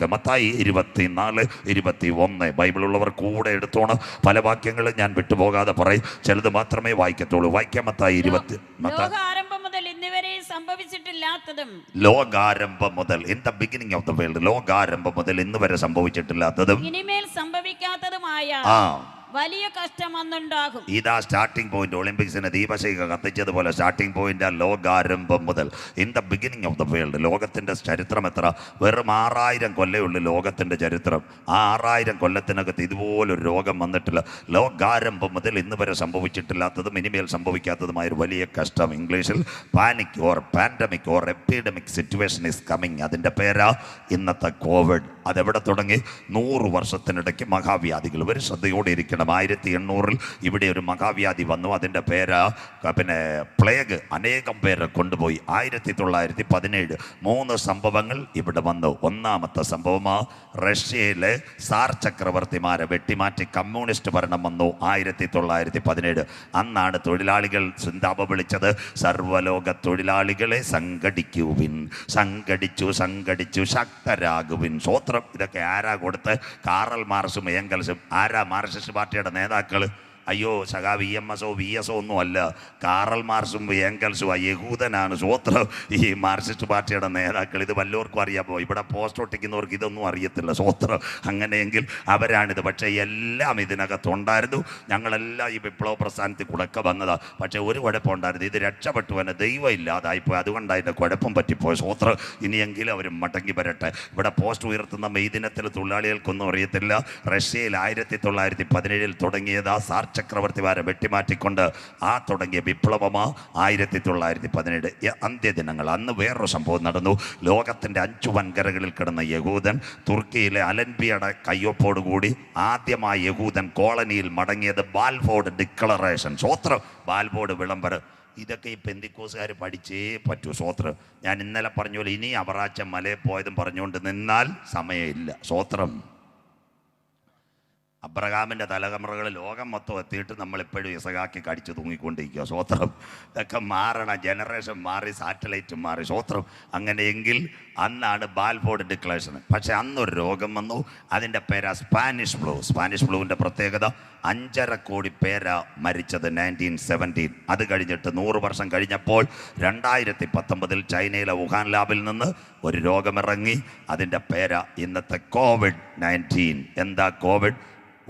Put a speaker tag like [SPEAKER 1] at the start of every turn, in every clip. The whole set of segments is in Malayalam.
[SPEAKER 1] മത്തായി 24:21 ബൈബിളുള്ളവർ കൂടെ എടുത്തോണം. പല വാക്യങ്ങളും ഞാൻ വിട്ടുപോകാതെ പറയും, ചിലത് മാത്രമേ വായിക്കത്തുള്ളൂ. വായിക്കാം. മത്തായി 20
[SPEAKER 2] ലോകാരംഭം മുതൽ ഇന്നുവരെ സംഭവിച്ചിട്ടില്ലാത്തതും,
[SPEAKER 1] ലോകാരംഭം മുതൽ in the beginning of the world, ലോകാരംഭം മുതൽ ഇന്ന് വരെ സംഭവിച്ചിട്ടില്ലാത്തതും
[SPEAKER 2] ഇനിമേൽ സംഭവിക്കാത്തതുമായ വലിയ കഷ്ടം അന്നുണ്ടാകും.
[SPEAKER 1] ഇതാ സ്റ്റാർട്ടിംഗ് പോയിന്റ്. ഒളിമ്പിക്സിന് ദീപശിഖ കത്തിച്ചതുപോലെ സ്റ്റാർട്ടിംഗ് പോയിന്റ് ലോകാരംഭം മുതൽ in the beginning of the world. ലോകത്തിന്റെ ചരിത്രം എത്ര? വെറും 6000 കൊല്ലമുള്ളൂ ലോകത്തിന്റെ ചരിത്രം. ആ 6000 കൊല്ലത്തിനകത്ത് ഇതുപോലൊരു രോഗം വന്നിട്ടില്ല. ലോകാരംഭം മുതൽ ഇന്ന് വരെ സംഭവിച്ചിട്ടില്ലാത്തതും ഇനിമേൽ സംഭവിക്കാത്തതുമായ ഒരു വലിയ കഷ്ടം. ഇംഗ്ലീഷിൽ panic or pandemic or epidemic situation is coming. അതിൻ്റെ പേരാ ഇന്നത്തെ കോവിഡ്. അതെവിടെ തുടങ്ങി? 100 വർഷത്തിനിടയ്ക്ക് മഹാവ്യാധികൾ. ഒരു ശ്രദ്ധയോടെ ഇരിക്കണം. 1800 ഇവിടെ ഒരു മഹാവ്യാധി വന്നു. അതിൻ്റെ പേര് പ്ലേഗ്. അനേകം പേരെ കൊണ്ടുപോയി. 1917 3 സംഭവങ്ങൾ ഇവിടെ വന്നു. ഒന്നാമത്തെ സംഭവമാ റഷ്യയിലെ സാർ ചക്രവർത്തിമാരെ വെട്ടിമാറ്റി കമ്മ്യൂണിസ്റ്റ് ഭരണം വന്നു 1917. അന്നാണ് തൊഴിലാളികൾ സിന്താപ വിളിച്ചത്. സർവ്വലോക തൊഴിലാളികളെ സംഘടിക്കുവിൻ. സംഘടിച്ചു ശക്തരാകുവിൻ. സ്വോത്രം. ഇതൊക്കെ ആരാ കൊടുത്ത്? കാറൽ മാർക്സും ഏംഗൽസും. ആരാ മാർക്സിസ്റ്റ് പാർട്ടിയുടെ നേതാക്കൾ? അയ്യോ സഖാവ് EMS VS ഒന്നും അല്ല. കാറൽ മാർക്സും ഏംഗൽസും യഹൂദനാണ്. സ്വോത്രം. ഈ മാർക്സിസ്റ്റ് പാർട്ടിയുടെ നേതാക്കൾ. ഇത് വല്ലവർക്കും അറിയാമോ? ഇവിടെ പോസ്റ്റ് ഒട്ടിക്കുന്നവർക്ക് ഇതൊന്നും അറിയത്തില്ല. സ്വോത്രം. അങ്ങനെയെങ്കിൽ അവരാണിത്. പക്ഷേ എല്ലാം ഇതിനകത്തുണ്ടായിരുന്നു. ഞങ്ങളെല്ലാം ഈ വിപ്ലവ പ്രസ്ഥാനത്തിൽ കൂടെയൊക്കെ വന്നതാണ്. പക്ഷേ ഒരു കുഴപ്പമുണ്ടായിരുന്നു. ഇത് രക്ഷപ്പെട്ടു തന്നെ ദൈവം ഇല്ലാതായിപ്പോയി. അതുകൊണ്ട് അതിൻ്റെ കുഴപ്പം പറ്റിപ്പോയി. സ്വോത്രം. ഇനിയെങ്കിലും അവർ മടങ്ങി വരട്ടെ. ഇവിടെ പോസ്റ്റ് ഉയർത്തുന്ന മെയ് ദിനത്തിൽ തൊഴിലാളികൾക്കൊന്നും അറിയത്തില്ല. റഷ്യയിൽ 1917 തുടങ്ങിയതാ സാർ ചക്രവർത്തിമാരെ വെട്ടിമാറ്റിക്കൊണ്ട് ആ തുടങ്ങിയ വിപ്ലവമാ 1917 അന്ത്യദിനങ്ങൾ. അന്ന് വേറൊരു സംഭവം നടന്നു. ലോകത്തിൻ്റെ 5 വൻകരകളിൽ കിടന്ന യഹൂദൻ തുർക്കിയിലെ അലൻബിയുടെ കയ്യൊപ്പോടുകൂടി ആദ്യമായി യഹൂദൻ കോളനിയിൽ മടങ്ങിയത് ബാൽഫോർഡ് ഡിക്ലറേഷൻ. സ്വോത്രം. ബാൽഫോർഡ് വിളംബരം. ഇതൊക്കെ ഈ പെന്തിക്കോസുകാർ പഠിച്ചേ പറ്റൂ. സ്വോത്രം. ഞാൻ ഇന്നലെ പറഞ്ഞ പോലെ ഇനി അവറാച്ച മലയിൽ പോയതും പറഞ്ഞുകൊണ്ട് നിന്നാൽ സമയമില്ല. സ്വോത്രം. അബ്രഹാമിൻ്റെ തലമുറകൾ ലോകം മൊത്തം എത്തിയിട്ട് നമ്മളിപ്പോഴും ഇസഹാക്കി കടിച്ചു തൂങ്ങിക്കൊണ്ടിരിക്കുക. സ്വോത്രം. ഇതൊക്കെ മാറണം. ജനറേഷൻ മാറി, സാറ്റലൈറ്റ് മാറി. സ്വോത്രം. അങ്ങനെയെങ്കിൽ അന്നാണ് ബാൽഫോർഡ് ഡിക്ലറേഷൻ. പക്ഷേ അന്നൊരു രോഗം വന്നു. അതിൻ്റെ പേരാ സ്പാനിഷ് ഫ്ലൂ. സ്പാനിഷ് ഫ്ലൂവിൻ്റെ പ്രത്യേകത 5.5 കോടി പേരാ മരിച്ചത് 1917. അത് കഴിഞ്ഞിട്ട് 100 വർഷം കഴിഞ്ഞപ്പോൾ 2019 ചൈനയിലെ വുഹാൻ ലാബിൽ നിന്ന് ഒരു രോഗമിറങ്ങി. അതിൻ്റെ പേരാ ഇന്നത്തെ COVID-19. എന്താ കോവിഡ്?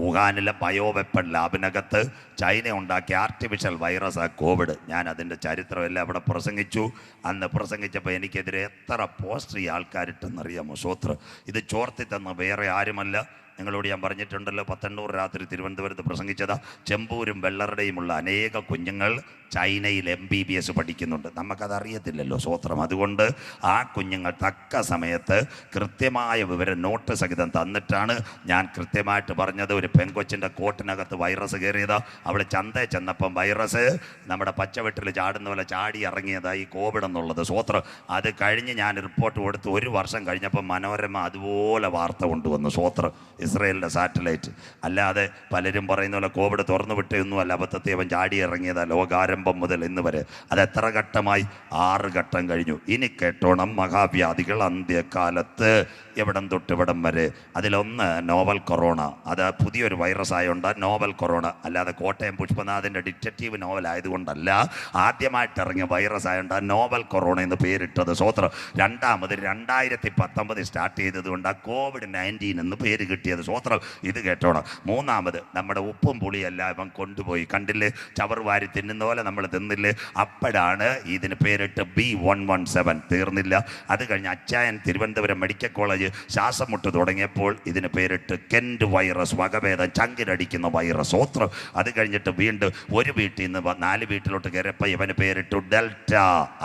[SPEAKER 1] വുഹാനിലെ ബയോവെപ്പൺ ലാബിനകത്ത് ചൈന ഉണ്ടാക്കിയ ആർട്ടിഫിഷ്യൽ വൈറസാണ് കോവിഡ്. ഞാൻ അതിൻ്റെ ചരിത്രമെല്ലാം അവിടെ പ്രസംഗിച്ചു. അന്ന് പ്രസംഗിച്ചപ്പോൾ എനിക്കെതിരെ എത്ര പോസ്റ്റ് ഈ ആൾക്കാരിട്ടെന്നറിയാമോ? സ്വോത്രം. ഇത് ചോർത്തി തന്ന വേറെ ആരുമല്ല. നിങ്ങളോട് ഞാൻ പറഞ്ഞിട്ടുണ്ടല്ലോ, 1800 രാത്രി തിരുവനന്തപുരത്ത് പ്രസംഗിച്ചതാ. ചെമ്പൂരും വെള്ളറുടെയുമുള്ള അനേക കുഞ്ഞുങ്ങൾ ചൈനയിൽ MBBS പഠിക്കുന്നുണ്ട്. നമുക്കതറിയത്തില്ലല്ലോ. സ്വോത്രം. അതുകൊണ്ട് ആ കുഞ്ഞുങ്ങൾ തക്ക സമയത്ത് കൃത്യമായ വിവരം നോട്ട് സഹിതം തന്നിട്ടാണ് ഞാൻ കൃത്യമായിട്ട് പറഞ്ഞത്. ഒരു പെൺകൊച്ചിൻ്റെ കോട്ടിനകത്ത് വൈറസ് കയറിയതാ. അവൾ ചന്തയിൽ ചെന്നപ്പം വൈറസ് നമ്മുടെ പച്ചവെട്ടിൽ ചാടുന്ന പോലെ ചാടി ഇറങ്ങിയതായി കോവിഡ് എന്നുള്ളത്. സ്വോത്രം. അത് കഴിഞ്ഞ് ഞാൻ റിപ്പോർട്ട് കൊടുത്ത് 1 വർഷം കഴിഞ്ഞപ്പോൾ മനോരമ അതുപോലെ വാർത്ത കൊണ്ടുവന്നു. സ്വോത്രം. ഇസ്രയേലിൻ്റെ സാറ്റലൈറ്റ്. അല്ലാതെ പലരും പറയുന്ന പോലെ കോവിഡ് തുറന്നു വിട്ടൊന്നും അല്ല. അബദ്ധത്തെ അവൻ ചാടി ഇറങ്ങിയതാ. ലോകാരംഭം മുതൽ ഇന്ന് വരെ അത് എത്ര ഘട്ടമായി? 6 ഘട്ടം കഴിഞ്ഞു. ഇനി കേട്ടോണം. മഹാവ്യാധികൾ അന്ത്യകാലത്ത് എവിടം തൊട്ട് ഇവിടം വരെ. അതിലൊന്ന് നോവൽ കൊറോണ. അത് പുതിയൊരു വൈറസ് ആയതുകൊണ്ട് നോവൽ കൊറോണ. അല്ലാതെ കോട്ടയം പുഷ്പനാഥിൻ്റെ ഡിറ്റക്റ്റീവ് നോവൽ ആയതുകൊണ്ടല്ല. ആദ്യമായിട്ട് ഇറങ്ങിയ വൈറസ് ആയതുകൊണ്ട് നോവൽ കൊറോണ എന്ന് പേരിട്ടത്. സ്വോത്രം. രണ്ടാമത് 2019 സ്റ്റാർട്ട് ചെയ്തതുകൊണ്ട് COVID-19 എന്ന് പേര് കിട്ടിയത്. സ്വോത്രം. ഇത് കേട്ടോണം. മൂന്നാമത് നമ്മുടെ ഉപ്പും പുളിയെല്ലാം ഇവൻ കൊണ്ടുപോയി. കണ്ടില്ലേ? ചവർ വാരി തിന്നുന്ന പോലെ നമ്മൾ തിന്നില്ലേ? അപ്പോഴാണ് ഇതിന് പേരിട്ട് B117. തീർന്നില്ല. അത് കഴിഞ്ഞ് അച്ചായൻ തിരുവനന്തപുരം മെഡിക്കൽ കോളേജ് ശ്വാസം മുട്ട് തുടങ്ങിയപ്പോൾ ഇതിന് പേരിട്ട് കെൻഡ് വൈറസ്. വകഭേദം, ചങ്കിലടിക്കുന്ന വൈറസ്. സ്വോത്രം. അത് കഴിഞ്ഞിട്ട് വീണ്ടും ഒരു വീട്ടിൽ നിന്ന് 4 വീട്ടിലോട്ട് കയറിയപ്പോൾ ഇവന് പേരിട്ടു ഡെൽറ്റ.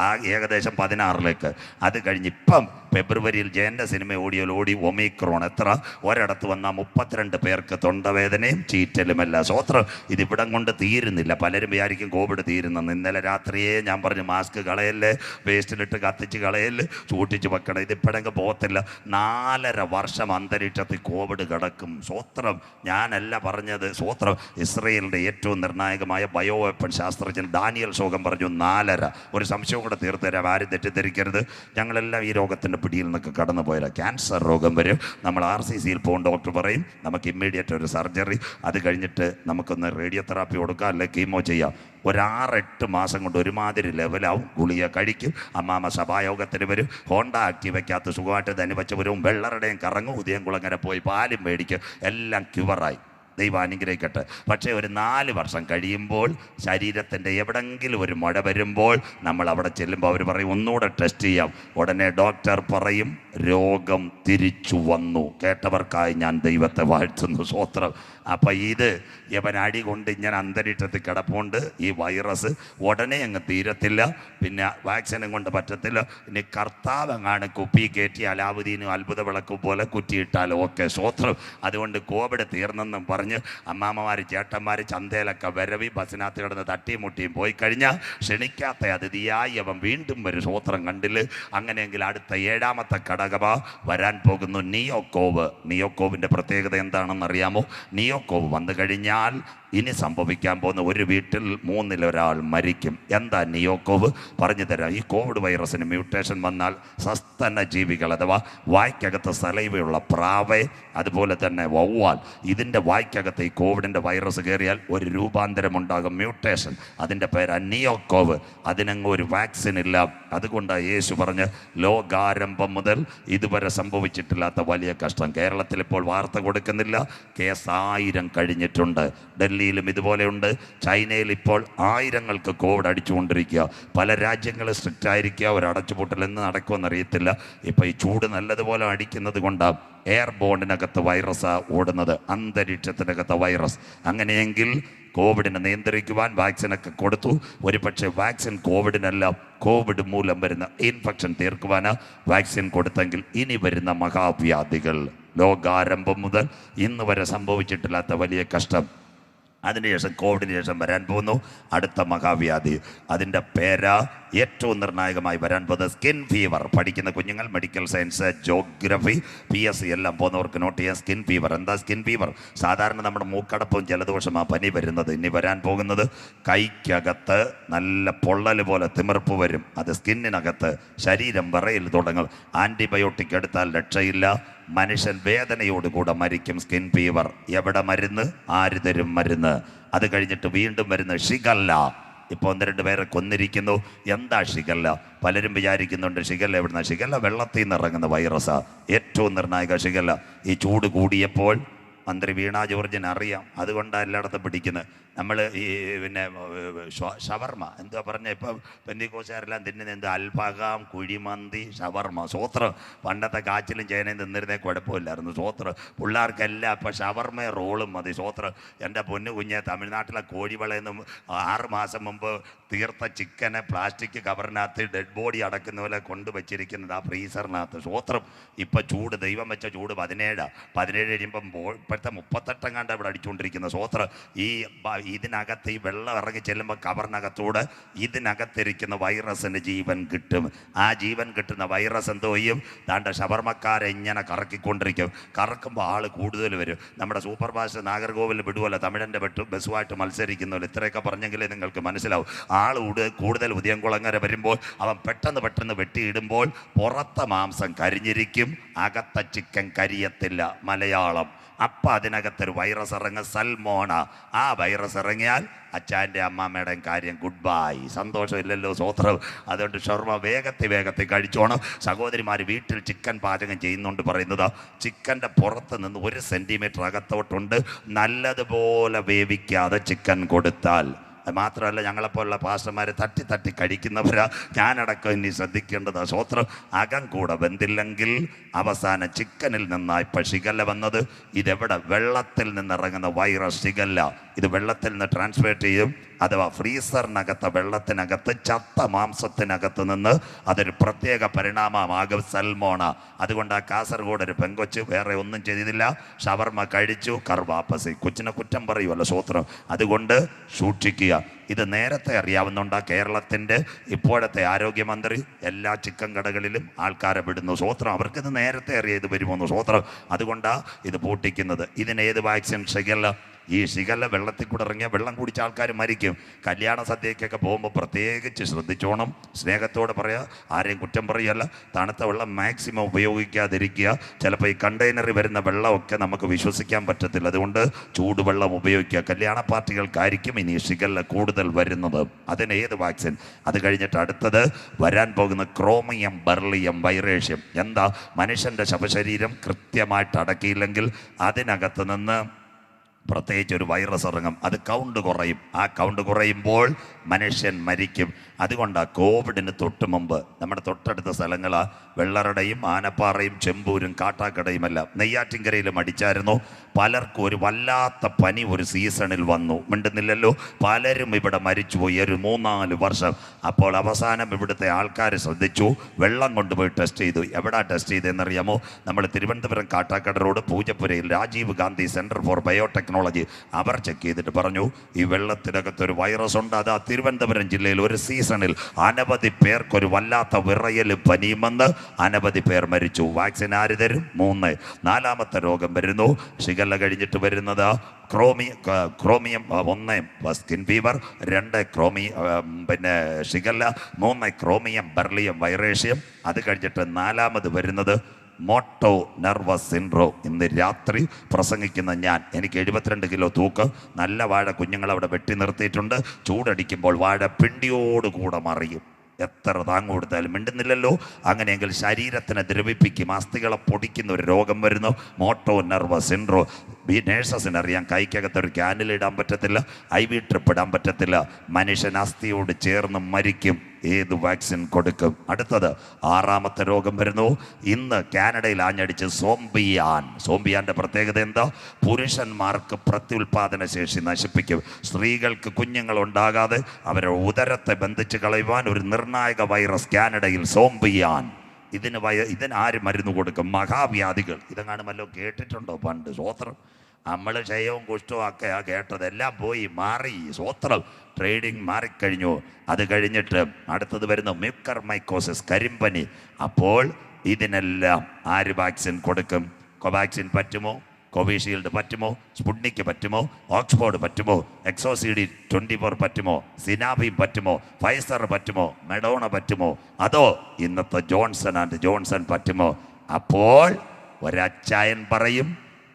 [SPEAKER 1] ആ ഏകദേശം 16ലേക്ക്. അത് കഴിഞ്ഞ് ഇപ്പം ഫെബ്രുവരിയിൽ ജയൻ്റെ സിനിമ ഓടി ഒമിക്രോൺ. എത്ര? ഒരിടത്ത് വന്നാൽ 32 പേർക്ക് തൊണ്ടവേദനയും ചീറ്റലുമല്ല. സ്വോത്രം. ഇതിവിടം കൊണ്ട് തീരുന്നില്ല. പലരും വിചാരിക്കും കോവിഡ് തീരുന്നെന്ന്. ഇന്നലെ രാത്രിയെ ഞാൻ പറഞ്ഞു, മാസ്ക് കളയല്ലേ, വേസ്റ്റിലിട്ട് കത്തിച്ച് കളയല്ലേ, സൂക്ഷിച്ച് വെക്കണം. ഇതിപ്പോഴെങ്കിൽ പോകത്തില്ല. 4.5 വർഷം അന്തരീക്ഷത്തിൽ കോവിഡ് കിടക്കും. സ്വോത്രം. ഞാനല്ല പറഞ്ഞത്. സ്വോത്രം. ഇസ്രയേലിൻ്റെ ഏറ്റവും നിർണായകമായ ബയോവെപ്പൺ ശാസ്ത്രജ്ഞൻ ഡാനിയൽ സോഗം പറഞ്ഞു 4.5. ഒരു സംശയം കൂടെ തീർത്തുതരാം, ആരും തെറ്റിദ്ധരിക്കരുത്. ഞങ്ങളെല്ലാം ഈ രോഗത്തിൻ്റെ പിടിയിൽ നിന്നൊക്കെ കടന്നു പോയാൽ ക്യാൻസർ രോഗം വരും. നമ്മൾ RCCയിൽ പോകും, ഡോക്ടർ പറയും നമുക്ക് ഇമ്മീഡിയറ്റ് ഒരു സർജറി, അത് കഴിഞ്ഞിട്ട് നമുക്കൊന്ന് റേഡിയോതെറാപ്പി കൊടുക്കാം, അല്ലെങ്കിൽ കീമോ ചെയ്യാം. 6-8 മാസം കൊണ്ട് ഒരുമാതിരി ലെവലാവും. ഗുളിക കഴിക്കും. അമ്മാമ്മ സഭായോഗത്തിന് വരും, ഹോണ്ട ആക്റ്റീവയ്ക്കകത്ത് സുഖമായിട്ട് ധനുവച്ച് വരും, വെള്ളറുടെയും കറങ്ങും, ഉദയംകുളങ്ങര പോയി പാലും മേടിക്കും, എല്ലാം ക്യൂവറായി. ദൈവം അനുഗ്രഹിക്കട്ടെ. പക്ഷേ ഒരു 4 വർഷം കഴിയുമ്പോൾ ശരീരത്തിൻ്റെ എവിടെങ്കിലും ഒരു മുഴ വരുമ്പോൾ നമ്മൾ അവിടെ ചെല്ലുമ്പോൾ അവർ പറയും ഒന്നുകൂടെ ടെസ്റ്റ് ചെയ്യാം. ഉടനെ ഡോക്ടർ പറയും രോഗം തിരിച്ചു വന്നു. കേട്ടവർക്കായി ഞാൻ ദൈവത്തെ വാഴ്ത്തുന്നു. സ്തോത്രം. അപ്പം ഇത് ഇവൻ അടി കൊണ്ട് ഇങ്ങനെ അന്തരീക്ഷത്തിൽ കിടപ്പുണ്ട്. ഈ വൈറസ് ഉടനെ അങ്ങ് തീരത്തില്ല, പിന്നെ വാക്സിനും കൊണ്ട് പറ്റത്തില്ല. ഇനി കർത്താവ് അങ്ങാണ് കുപ്പി കയറ്റി അലാവുദ്ദീനും അത്ഭുത വിളക്കും പോലെ കുറ്റിയിട്ടാലോ ഒക്കെ. സ്തോത്രം. അതുകൊണ്ട് കോവിഡ് തീർന്നെന്നും പറഞ്ഞ് അമ്മാമ്മമാർ ചേട്ടന്മാർ ചന്തയിലൊക്കെ വരവി ബസ്സിനകത്ത് കിടന്ന് തട്ടിയും മുട്ടിയും പോയി കഴിഞ്ഞാൽ ക്ഷണിക്കാത്ത അതിഥിയായി അവൻ വീണ്ടും വരും. സ്തോത്രം. കണ്ടില്? അങ്ങനെയെങ്കിൽ അടുത്ത 7ാമത്തെ ഘടകമാ വരാൻ പോകുന്നു നിയോക്കോവ്. നിയോക്കോവിൻ്റെ പ്രത്യേകത എന്താണെന്ന് അറിയാമോ? നിയോക്കോവ് വന്നു കഴിഞ്ഞാൽ ഇനി സംഭവിക്കാൻ പോകുന്ന ഒരു വീട്ടിൽ 3-1 മരിക്കും. എന്താ നിയോക്കോവ്? പറഞ്ഞു തരാം. ഈ കോവിഡ് വൈറസിന് മ്യൂട്ടേഷൻ വന്നാൽ സസ്തന ജീവികൾ അഥവാ വായ്ക്കകത്ത് സലൈവയുള്ള പ്രാവ്, അതുപോലെ തന്നെ വവ്വാൽ, ഇതിൻ്റെ വായ്ക്കകത്ത് ഈ കോവിഡിൻ്റെ വൈറസ് കയറിയാൽ ഒരു രൂപാന്തരം ഉണ്ടാകും, മ്യൂട്ടേഷൻ. അതിൻ്റെ പേരാ നിയോക്കോവ്. അതിനങ്ങ് ഒരു വാക്സിൻ ഇല്ല. അതുകൊണ്ടാണ് യേശു പറഞ്ഞ് ലോകാരംഭം മുതൽ ഇതുവരെ സംഭവിച്ചിട്ടില്ലാത്ത വലിയ കഷ്ടം. കേരളത്തിൽ ഇപ്പോൾ വാർത്ത കൊടുക്കുന്നില്ല, കേസ് 1000 കഴിഞ്ഞിട്ടുണ്ട്. ഡൽഹിയിലും ഇതുപോലെയുണ്ട്. ചൈനയിൽ ഇപ്പോൾ 1000ങ്ങൾക്ക് കോവിഡ് അടിച്ചുകൊണ്ടിരിക്കുക. പല രാജ്യങ്ങളും സ്ട്രിക്റ്റ് ആയിരിക്കുക. ഒരു അടച്ചുപൂട്ടൽ എന്ന് നടക്കുമെന്നറിയത്തില്ല. ഇപ്പോൾ ഈ ചൂട് നല്ലതുപോലെ അടിക്കുന്നത് കൊണ്ടാണ് എയർ ബോണ്ടിനകത്ത് വൈറസാണ് ഓടുന്നത്, അന്തരീക്ഷത്തിനകത്ത് വൈറസ്. അങ്ങനെയെങ്കിൽ കോവിഡിനെ നിയന്ത്രിക്കുവാൻ വാക്സിനൊക്കെ കൊടുത്തു. ഒരു പക്ഷേ വാക്സിൻ കോവിഡിനല്ല, കോവിഡ് മൂലം വരുന്ന ഇൻഫെക്ഷൻ തീർക്കുവാനാണ് വാക്സിൻ കൊടുത്തെങ്കിൽ ഇനി വരുന്ന മഹാവ്യാധികൾ ലോകാരംഭം മുതൽ ഇന്ന് വരെ സംഭവിച്ചിട്ടില്ലാത്ത വലിയ കഷ്ടം. അതിനുശേഷം കോവിഡിന് ശേഷം വരാൻ പോകുന്നു അടുത്ത മഹാവ്യാധി. അതിൻ്റെ പേരാ ഏറ്റവും നിർണായകമായി വരാൻ പോകുന്നത് സ്കിൻ ഫീവർ. പഠിക്കുന്ന കുഞ്ഞുങ്ങൾ മെഡിക്കൽ സയൻസ്, ജോഗ്രഫി, PSC എല്ലാം പോകുന്നവർക്ക് നോട്ട് ചെയ്യാൻ. Skin fever. എന്താ സ്കിൻ ഫീവർ? സാധാരണ നമ്മുടെ മൂക്കടപ്പും ജലദോഷമാണ് പനി വരുന്നത്. ഇനി വരാൻ പോകുന്നത് കൈക്കകത്ത് നല്ല പൊള്ളൽ പോലെ തിമിർപ്പ് വരും. അത് സ്കിന്നിനകത്ത്, ശരീരം വിറയിൽ തുടങ്ങും. ആൻറ്റിബയോട്ടിക് എടുത്താൽ രക്ഷയില്ല. മനുഷ്യൻ വേദനയോടുകൂടെ മരിക്കും. Skin fever. എവിടെ മരുന്ന്? ആര് തരും മരുന്ന്? അത് കഴിഞ്ഞിട്ട് വീണ്ടും വരുന്ന ഷിഗല്ല. ഇപ്പോൾ 1-2 പേരെ കൊന്നിരിക്കുന്നു. എന്താ ഷിഗല്ല? പലരും വിചാരിക്കുന്നുണ്ട് ഷിഗല്ല എവിടുന്ന? ഷിഗല്ല വെള്ളത്തിൽ നിന്ന് ഇറങ്ങുന്ന വൈറസാണ്. ഏറ്റവും നിർണായക ഷിഗല്ല. ഈ ചൂട് കൂടിയപ്പോൾ മന്ത്രി വീണ ജോർജിന് അറിയാം, അതുകൊണ്ടാണ് എല്ലായിടത്തും പിടിക്കുന്നത്. നമ്മൾ ഈ പിന്നെ ഷവർമ എന്താ പറഞ്ഞ ഇപ്പം പെന്തിക്കോസുകാരെല്ലാം തിന്നുന്നത് എന്ത്? അൽഫാം, കുഴിമന്തി, ഷവർമ. സ്വോത്രം. പണ്ടത്തെ കാച്ചിലും ചേനയും തിന്നിരുന്നേ കുഴപ്പമില്ലായിരുന്നു. സ്വോത്രം. പിള്ളേർക്കെല്ലാം ഇപ്പം ഷവർമയും റോളും മതി. സ്വോത്രം. എൻ്റെ പൊന്നു കുഞ്ഞെ, തമിഴ്നാട്ടിലെ കോഴിവളയെന്നും 6 മാസം മുമ്പ് തീർത്ത ചിക്കനെ പ്ലാസ്റ്റിക് കവറിനകത്ത് ഡെഡ് ബോഡി അടക്കുന്ന പോലെ കൊണ്ടുവച്ചിരിക്കുന്നത് ആ ഫ്രീസറിനകത്ത്. സ്വോത്രം. ഇപ്പം ചൂട്, ദൈവം വെച്ച ചൂട് 17 കഴിയുമ്പം ഇപ്പോഴത്തെ 38 കണ്ട ഇവിടെ അടിച്ചുകൊണ്ടിരിക്കുന്ന. സ്വോത്രം. ഇതിനകത്ത് ഈ വെള്ളം ഇറങ്ങി ചെല്ലുമ്പോൾ കവറിനകത്തൂടെ ഇതിനകത്തിരിക്കുന്ന വൈറസിന് ജീവൻ കിട്ടും. ആ ജീവൻ കിട്ടുന്ന വൈറസ് എന്തോ ചെയ്യും? താണ്ട ഷവർമക്കാരെ ഇങ്ങനെ കറക്കിക്കൊണ്ടിരിക്കും. കറക്കുമ്പോൾ ആൾ കൂടുതൽ വരും. നമ്മുടെ സൂപ്പർ ഫാസ്റ്റ് നാഗർകോവിൽ വിടുവല്ലോ, തമിഴൻ്റെ ബസ്സുമായിട്ട് മത്സരിക്കുന്നല്ലോ. ഇത്രയൊക്കെ പറഞ്ഞെങ്കിലേ നിങ്ങൾക്ക് മനസ്സിലാവും. ആൾ കൂടുതൽ ഉദയംകുളങ്ങര വരുമ്പോൾ അവൻ പെട്ടെന്ന് വെട്ടിയിടുമ്പോൾ പുറത്തെ മാംസം കരിഞ്ഞിരിക്കും, അകത്ത ചിക്കൻ കരിയത്തില്ല. മലയാളം. അപ്പം അതിനകത്തൊരു വൈറസ് ഇറങ്ങുക, സൽമോണ. ആ വൈറസ് ഇറങ്ങിയാൽ അച്ഛൻ്റെ അമ്മാമ്മയുടെയും കാര്യം ഗുഡ് ബൈ. സന്തോഷമില്ലല്ലോ. സ്വോത്രം. അതുകൊണ്ട് ഷവർമ വേഗത്തിൽ കഴിച്ചോണം. സഹോദരിമാർ വീട്ടിൽ ചിക്കൻ പാചകം ചെയ്യുന്നുണ്ട് പറയുന്നത് ചിക്കൻ്റെ പുറത്ത് നിന്ന് 1 സെൻറ്റിമീറ്റർ അകത്തോട്ടുണ്ട് നല്ലതുപോലെ വേവിക്കാതെ ചിക്കൻ കൊടുത്താൽ. മാത്രമല്ല ഞങ്ങളെപ്പോലുള്ള പാസ്റ്റർമാർ തട്ടി കഴിക്കുന്നവരാ. ഞാനടക്കം ഇനി ശ്രദ്ധിക്കേണ്ടത് സ്വോത്രം. അകം കൂടെ വെന്തില്ലെങ്കിൽ അവസാനം ചിക്കനിൽ നിന്നാണ് ഇപ്പം ഷിഗല്ല വന്നത്. ഇതെവിടെ? വെള്ളത്തിൽ നിന്നിറങ്ങുന്ന വൈറസ് ഷിഗല്ല. ഇത് വെള്ളത്തിൽ നിന്ന് ട്രാൻസ്ഫേർട്ട് ചെയ്യും. അഥവാ ഫ്രീസറിനകത്ത് വെള്ളത്തിനകത്ത് ചത്ത മാംസത്തിനകത്ത് നിന്ന് അതൊരു പ്രത്യേക പരിണാമമാകും സൽമോണ. അതുകൊണ്ട് ആ കാസർഗോഡ് ഒരു പെങ്കൊച്ച് വേറെ ഒന്നും ചെയ്തില്ല, ഷവർമ കഴിച്ചു, കർവാപ്പസി. കൊച്ചിനെ കുറ്റം പറയുമല്ലോ. സ്വോത്രം. അതുകൊണ്ട് സൂക്ഷിക്കുക. ഇത് നേരത്തെ അറിയാവുന്നുണ്ട്. കേരളത്തിൻ്റെ ഇപ്പോഴത്തെ ആരോഗ്യമന്ത്രി എല്ലാ ചിക്കൻ കടകളിലും ആൾക്കാരെ വിടുന്നു. സ്വോത്രം. അവർക്കിത് നേരത്തെ അറിയാം ഇത് വരുമെന്ന്. സ്വോത്രം. അതുകൊണ്ടാണ് ഇത് പൂട്ടിക്കുന്നത്. ഇതിന് ഏത് വാക്സിൻ? ഷിഗല്ല. ഈ ശിഖല വെള്ളത്തിൽ കൂടെ ഇറങ്ങിയ വെള്ളം കുടിച്ച ആൾക്കാർ മരിക്കും. കല്യാണ സദ്യക്കൊക്കെ പോകുമ്പോൾ പ്രത്യേകിച്ച് ശ്രദ്ധിച്ചോണം. സ്നേഹത്തോടെ പറയുക, ആരെയും കുറ്റം പറയല്ല. തണുത്ത വെള്ളം മാക്സിമം ഉപയോഗിക്കാതിരിക്കുക. ചിലപ്പോൾ ഈ കണ്ടെയ്നറിൽ വരുന്ന വെള്ളമൊക്കെ നമുക്ക് വിശ്വസിക്കാൻ പറ്റത്തില്ല. അതുകൊണ്ട് ചൂടുവെള്ളം ഉപയോഗിക്കുക. കല്യാണ പാർട്ടികൾക്കായിരിക്കും ഇനി ശിഖല കൂടുതൽ വരുന്നത്. അതിന് ഏത് വാക്സിൻ? അത് കഴിഞ്ഞിട്ട് അടുത്തത് വരാൻ പോകുന്ന ക്രോമിയം, ബെർലിയം, വൈറേഷ്യം. എന്താ? മനുഷ്യൻ്റെ ശവശരീരം കൃത്യമായിട്ട് അടക്കിയില്ലെങ്കിൽ അതിനകത്ത് നിന്ന് പ്രത്യേകിച്ച് ഒരു വൈറസ് ഇറങ്ങും. അത് കൗണ്ട് കുറയും. ആ കൗണ്ട് കുറയുമ്പോൾ മനുഷ്യൻ മരിക്കും. അതുകൊണ്ടാണ് കോവിഡിന് തൊട്ട് മുമ്പ് നമ്മുടെ തൊട്ടടുത്ത സ്ഥലങ്ങളാണ് വെള്ളറടയും ആനപ്പാറയും ചെമ്പൂരും കാട്ടാക്കടയുമെല്ലാം. നെയ്യാറ്റിൻകരയിലും അടിച്ചായിരുന്നു. പലർക്കും ഒരു വല്ലാത്ത പനി ഒരു സീസണിൽ വന്നു. മിണ്ടുന്നില്ലല്ലോ. പലരും ഇവിടെ മരിച്ചുപോയി ഒരു 3-4 വർഷം. അപ്പോൾ അവസാനം ഇവിടുത്തെ ആൾക്കാർ ശ്രദ്ധിച്ചു, വെള്ളം കൊണ്ടുപോയി ടെസ്റ്റ് ചെയ്തു. എവിടാ ടെസ്റ്റ് ചെയ്തതെന്നറിയാമോ? നമ്മൾ തിരുവനന്തപുരം കാട്ടാക്കട റോഡ് പൂജപ്പുരയിൽ Rajiv Gandhi centre for biotechnology അവർ ചെക്ക് ചെയ്തിട്ട് പറഞ്ഞു, ഈ വെള്ളത്തിനകത്തൊരു വൈറസ് ഉണ്ട്. അത് തിരുവനന്തപുരം ജില്ലയിൽ ഒരു സീസണിൽ അനവധി പേർക്കൊരു വല്ലാത്ത വിറയൽ പനിയും വന്ന് അനവധി പേർ മരിച്ചു. വാക്സിൻ ആര് തരും? 3. 4ാമത്തെ രോഗം വരുന്നു. ശിഖല കഴിഞ്ഞിട്ട് വരുന്നത് ക്രോമിയം 1 സ്കിൻ ഫീവർ, 2 ശിഖല, 3 ക്രോമിയം, ബെർലിയം, വൈറേഷ്യം. അത് കഴിഞ്ഞിട്ട് 4ാമത് വരുന്നത് മോട്ടോ നെർവസ് സിൻഡ്രോം. ഇന്ന് രാത്രി പ്രസംഗിക്കുന്ന ഞാൻ, എനിക്ക് 72 കിലോ തൂക്കം, നല്ല വാഴ കുഞ്ഞുങ്ങൾ അവിടെ വെട്ടി നിർത്തിയിട്ടുണ്ട്. ചൂടടിക്കുമ്പോൾ വാഴ പിണ്ടിയോടുകൂടെ മറിയും. എത്ര താങ്ങ് കൊടുത്താലും മിണ്ടുന്നില്ലല്ലോ. അങ്ങനെയെങ്കിൽ ശരീരത്തിനെ ദ്രവിപ്പിക്കും, അസ്ഥികളെ പൊടിക്കുന്ന ഒരു രോഗം വരുന്നു, മോട്ടോ നെർവസ് സിൻഡ്രോം. ഈ നേഴ്സസിന് അറിയാം, കൈക്കകത്തൊരു ക്യാനിലിടാൻ പറ്റത്തില്ല, IV ട്രിപ്പ് ഇടാൻ പറ്റത്തില്ല. മനുഷ്യൻ അസ്ഥിയോട് ചേർന്ന് മരിക്കും. ഏത് വാക്സിൻ കൊടുക്കും? അടുത്തത് 6ാമത്തെ രോഗം വരുന്നു. ഇന്ന് കാനഡയിൽ ആഞ്ഞടിച്ച് സോംബിയാൻ്റെ പ്രത്യേകത എന്താ? പുരുഷന്മാർക്ക് പ്രത്യുൽപാദന ശേഷി നശിപ്പിക്കും. സ്ത്രീകൾക്ക് കുഞ്ഞുങ്ങളുണ്ടാകാതെ അവരുടെ ഉദരത്തെ ബന്ധിച്ച് കളയുവാൻ ഒരു നിർണായക വൈറസ് കാനഡയിൽ, സോംബിയാൻ. ഇതിന് ആര് മരുന്ന് കൊടുക്കും? മഹാവ്യാധികൾ. ഇതെങ്ങാനുമല്ലോ കേട്ടിട്ടുണ്ടോ പണ്ട്? സ്വോത്രം. നമ്മൾ ക്ഷയവും കുഷ്ഠവും ഒക്കെയാ കേട്ടത്. എല്ലാം പോയി മാറി. സ്വോത്രം. ട്രേഡിങ് മാറിക്കഴിഞ്ഞു. അത് കഴിഞ്ഞിട്ട് അടുത്തത് വരുന്നു മ്യൂക്കർമൈക്കോസിസ്, കരിമ്പനി. അപ്പോൾ ഇതിനെല്ലാം ആര് വാക്സിൻ കൊടുക്കും? കോവാക്സിൻ പറ്റുമോ? കോവിഷീൽഡ് പറ്റുമോ? സ്പുട്നിക്ക് പറ്റുമോ? ഓക്സ്ഫോർഡ് പറ്റുമോ? XOCD-24 പറ്റുമോ? സിനാബി പറ്റുമോ? ഫൈസർ പറ്റുമോ? മെഡോണ പറ്റുമോ? അതോ ഇന്നത്തെ ജോൺസൺ പറ്റുമോ? അപ്പോൾ ഒരച്ചായൻ പറയും,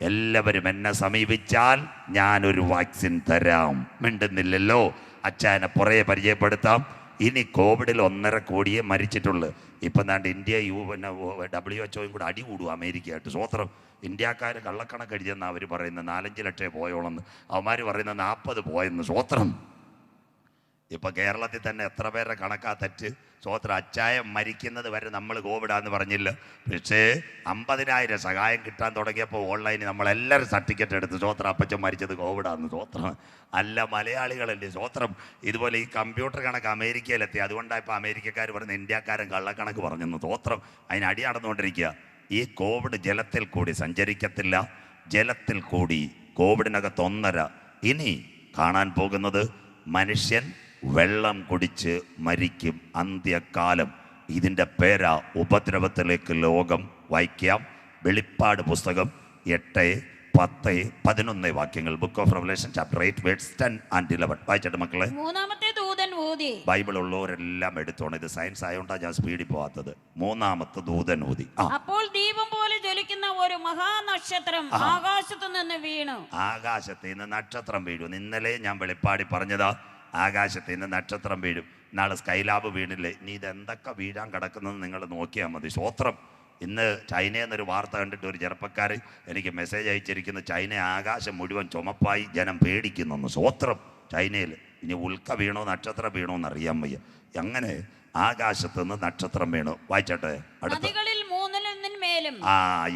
[SPEAKER 1] എല്ലാവരും എന്നെ സമീപിച്ചാൽ ഞാനൊരു വാക്സിൻ തരാം. മിണ്ടുന്നില്ലല്ലോ. അച്ചായനെ പുറകെ പരിചയപ്പെടുത്താം. ഇനി കോവിഡിൽ 1.5 കോടിയെ മരിച്ചിട്ടുള്ളൂ. ഇപ്പം ദാണ്ട് ഇന്ത്യ WHO കൂടെ അടി കൂടും അമേരിക്കയായിട്ട്. സ്വോത്രം. ഇന്ത്യക്കാർ കള്ളക്കണക്ക് അടിച്ചെന്നാണ് അവർ പറയുന്നത്. 4-5 ലക്ഷം പോയോളെന്ന്. അവന്മാർ പറയുന്നത് 40 പോയെന്ന്. സ്വോത്രം. ഇപ്പം കേരളത്തിൽ തന്നെ എത്ര പേരുടെ കണക്കാ തെറ്റ്? സ്വോത്രം. അച്ചായം മരിക്കുന്നത് വരെ നമ്മൾ കോവിഡാന്ന് പറഞ്ഞില്ല. പക്ഷേ 50,000 സഹായം കിട്ടാൻ തുടങ്ങിയപ്പോൾ ഓൺലൈനിൽ നമ്മളെല്ലാവരും സർട്ടിഫിക്കറ്റ് എടുത്ത്, സ്വോത്രം അപ്പച്ചൻ മരിച്ചത് കോവിഡാന്ന്. സ്വോത്രം. അല്ല, മലയാളികളല്ലേ. സ്വോത്രം. ഇതുപോലെ ഈ കമ്പ്യൂട്ടർ കണക്ക് അമേരിക്കയിലെത്തി. അതുകൊണ്ടാണ് ഇപ്പോൾ അമേരിക്കക്കാർ പറയുന്നത് ഇന്ത്യക്കാരൻ കള്ളക്കണക്ക് പറഞ്ഞെന്ന്. സ്വോത്രം. അതിന് അടി നടന്നുകൊണ്ടിരിക്കുക. ഈ കോവിഡ് ജലത്തിൽ കൂടി സഞ്ചരിക്കത്തില്ല. ജലത്തിൽ കൂടി കോവിഡിനകത്ത് 1.5. ഇനി കാണാൻ പോകുന്നത് മനുഷ്യൻ വെള്ളം കുടിച്ച് മരിക്കും. അന്ത്യകാലം. ഇതിൻ്റെ പേരാ ഉപദ്രവത്തിലേക്ക് ലോകം. വായിക്കാം. വെളിപ്പാട് പുസ്തകം 8, 10, 11 വാക്യങ്ങൾ. Book of revelation chapter 8 verse 10 and 11. വായിച്ചിട്ട് മക്കളെ.
[SPEAKER 2] 3ാമത്തെ ദൂതൻ ഊതി.
[SPEAKER 1] ബൈബിൾ ഉള്ളവരെല്ലാം എടുത്തോണം. ഇത് സയൻസ് ആയതുകൊണ്ടാണ് ഞാൻ സ്പീഡിൽ പോകാത്തത്. 3ാമത്തെ ദൂതൻ ഊതി.
[SPEAKER 2] അപ്പോൾ ദീപം പോലെ ജ്വലിക്കുന്ന ഒരു മഹാനക്ഷത്രം ആകാശത്തു നിന്ന് വീണു.
[SPEAKER 1] ആകാശത്ത് നിന്ന് നക്ഷത്രം വീഴും. ഇന്നലെ ഞാൻ വെളിപ്പാടി പറഞ്ഞതാ, ആകാശത്ത് നിന്ന് നക്ഷത്രം വീഴും. നാളെ സ്കൈലാബ് വീണില്ലേ? ഇനി ഇതെന്തൊക്കെ വീഴാൻ കിടക്കുന്നത് നിങ്ങൾ നോക്കിയാൽ മതി. സ്വോത്രം. ഇന്ന് ചൈനയിൽ നിന്നൊരു വാർത്ത കണ്ടിട്ട് ഒരു ചെറുപ്പക്കാർ എനിക്ക് മെസ്സേജ് അയച്ചിരിക്കുന്നു, ചൈന ആകാശം മുഴുവൻ ചുമപ്പായി, ജനം പേടിക്കുന്നു. സ്വോത്രം. ചൈനയിൽ ഇനി ഉൽക്ക വീണോ നക്ഷത്രം വീണോ എന്നറിയാൻ വയ്യ. അങ്ങനെ ആകാശത്ത് നിന്ന് നക്ഷത്രം വീണു. വായിച്ചട്ടെ. അടുത്ത.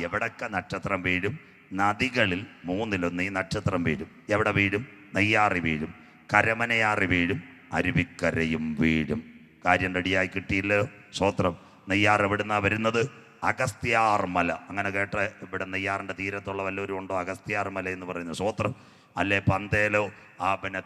[SPEAKER 1] എവിടൊക്കെ നക്ഷത്രം വീഴും? നദികളിൽ 3-1 ഈ നക്ഷത്രം വീഴും. എവിടെ വീഴും? നെയ്യാറി വീഴും, കരമനയാറി വീഴും, അരുവിക്കരയും വീഴും. കാര്യം റെഡിയായി കിട്ടിയില്ലോ. സ്വോത്രം. നെയ്യാർ എവിടുന്നാണ് വരുന്നത്? അഗസ്ത്യാർമല. അങ്ങനെ കേട്ട ഇവിടെ നെയ്യാറിൻ്റെ തീരത്തുള്ള വല്ലവരും ഉണ്ടോ അഗസ്ത്യാർമല എന്ന് പറയുന്നത്? സ്വോത്രം. അല്ലേ പന്തേലോ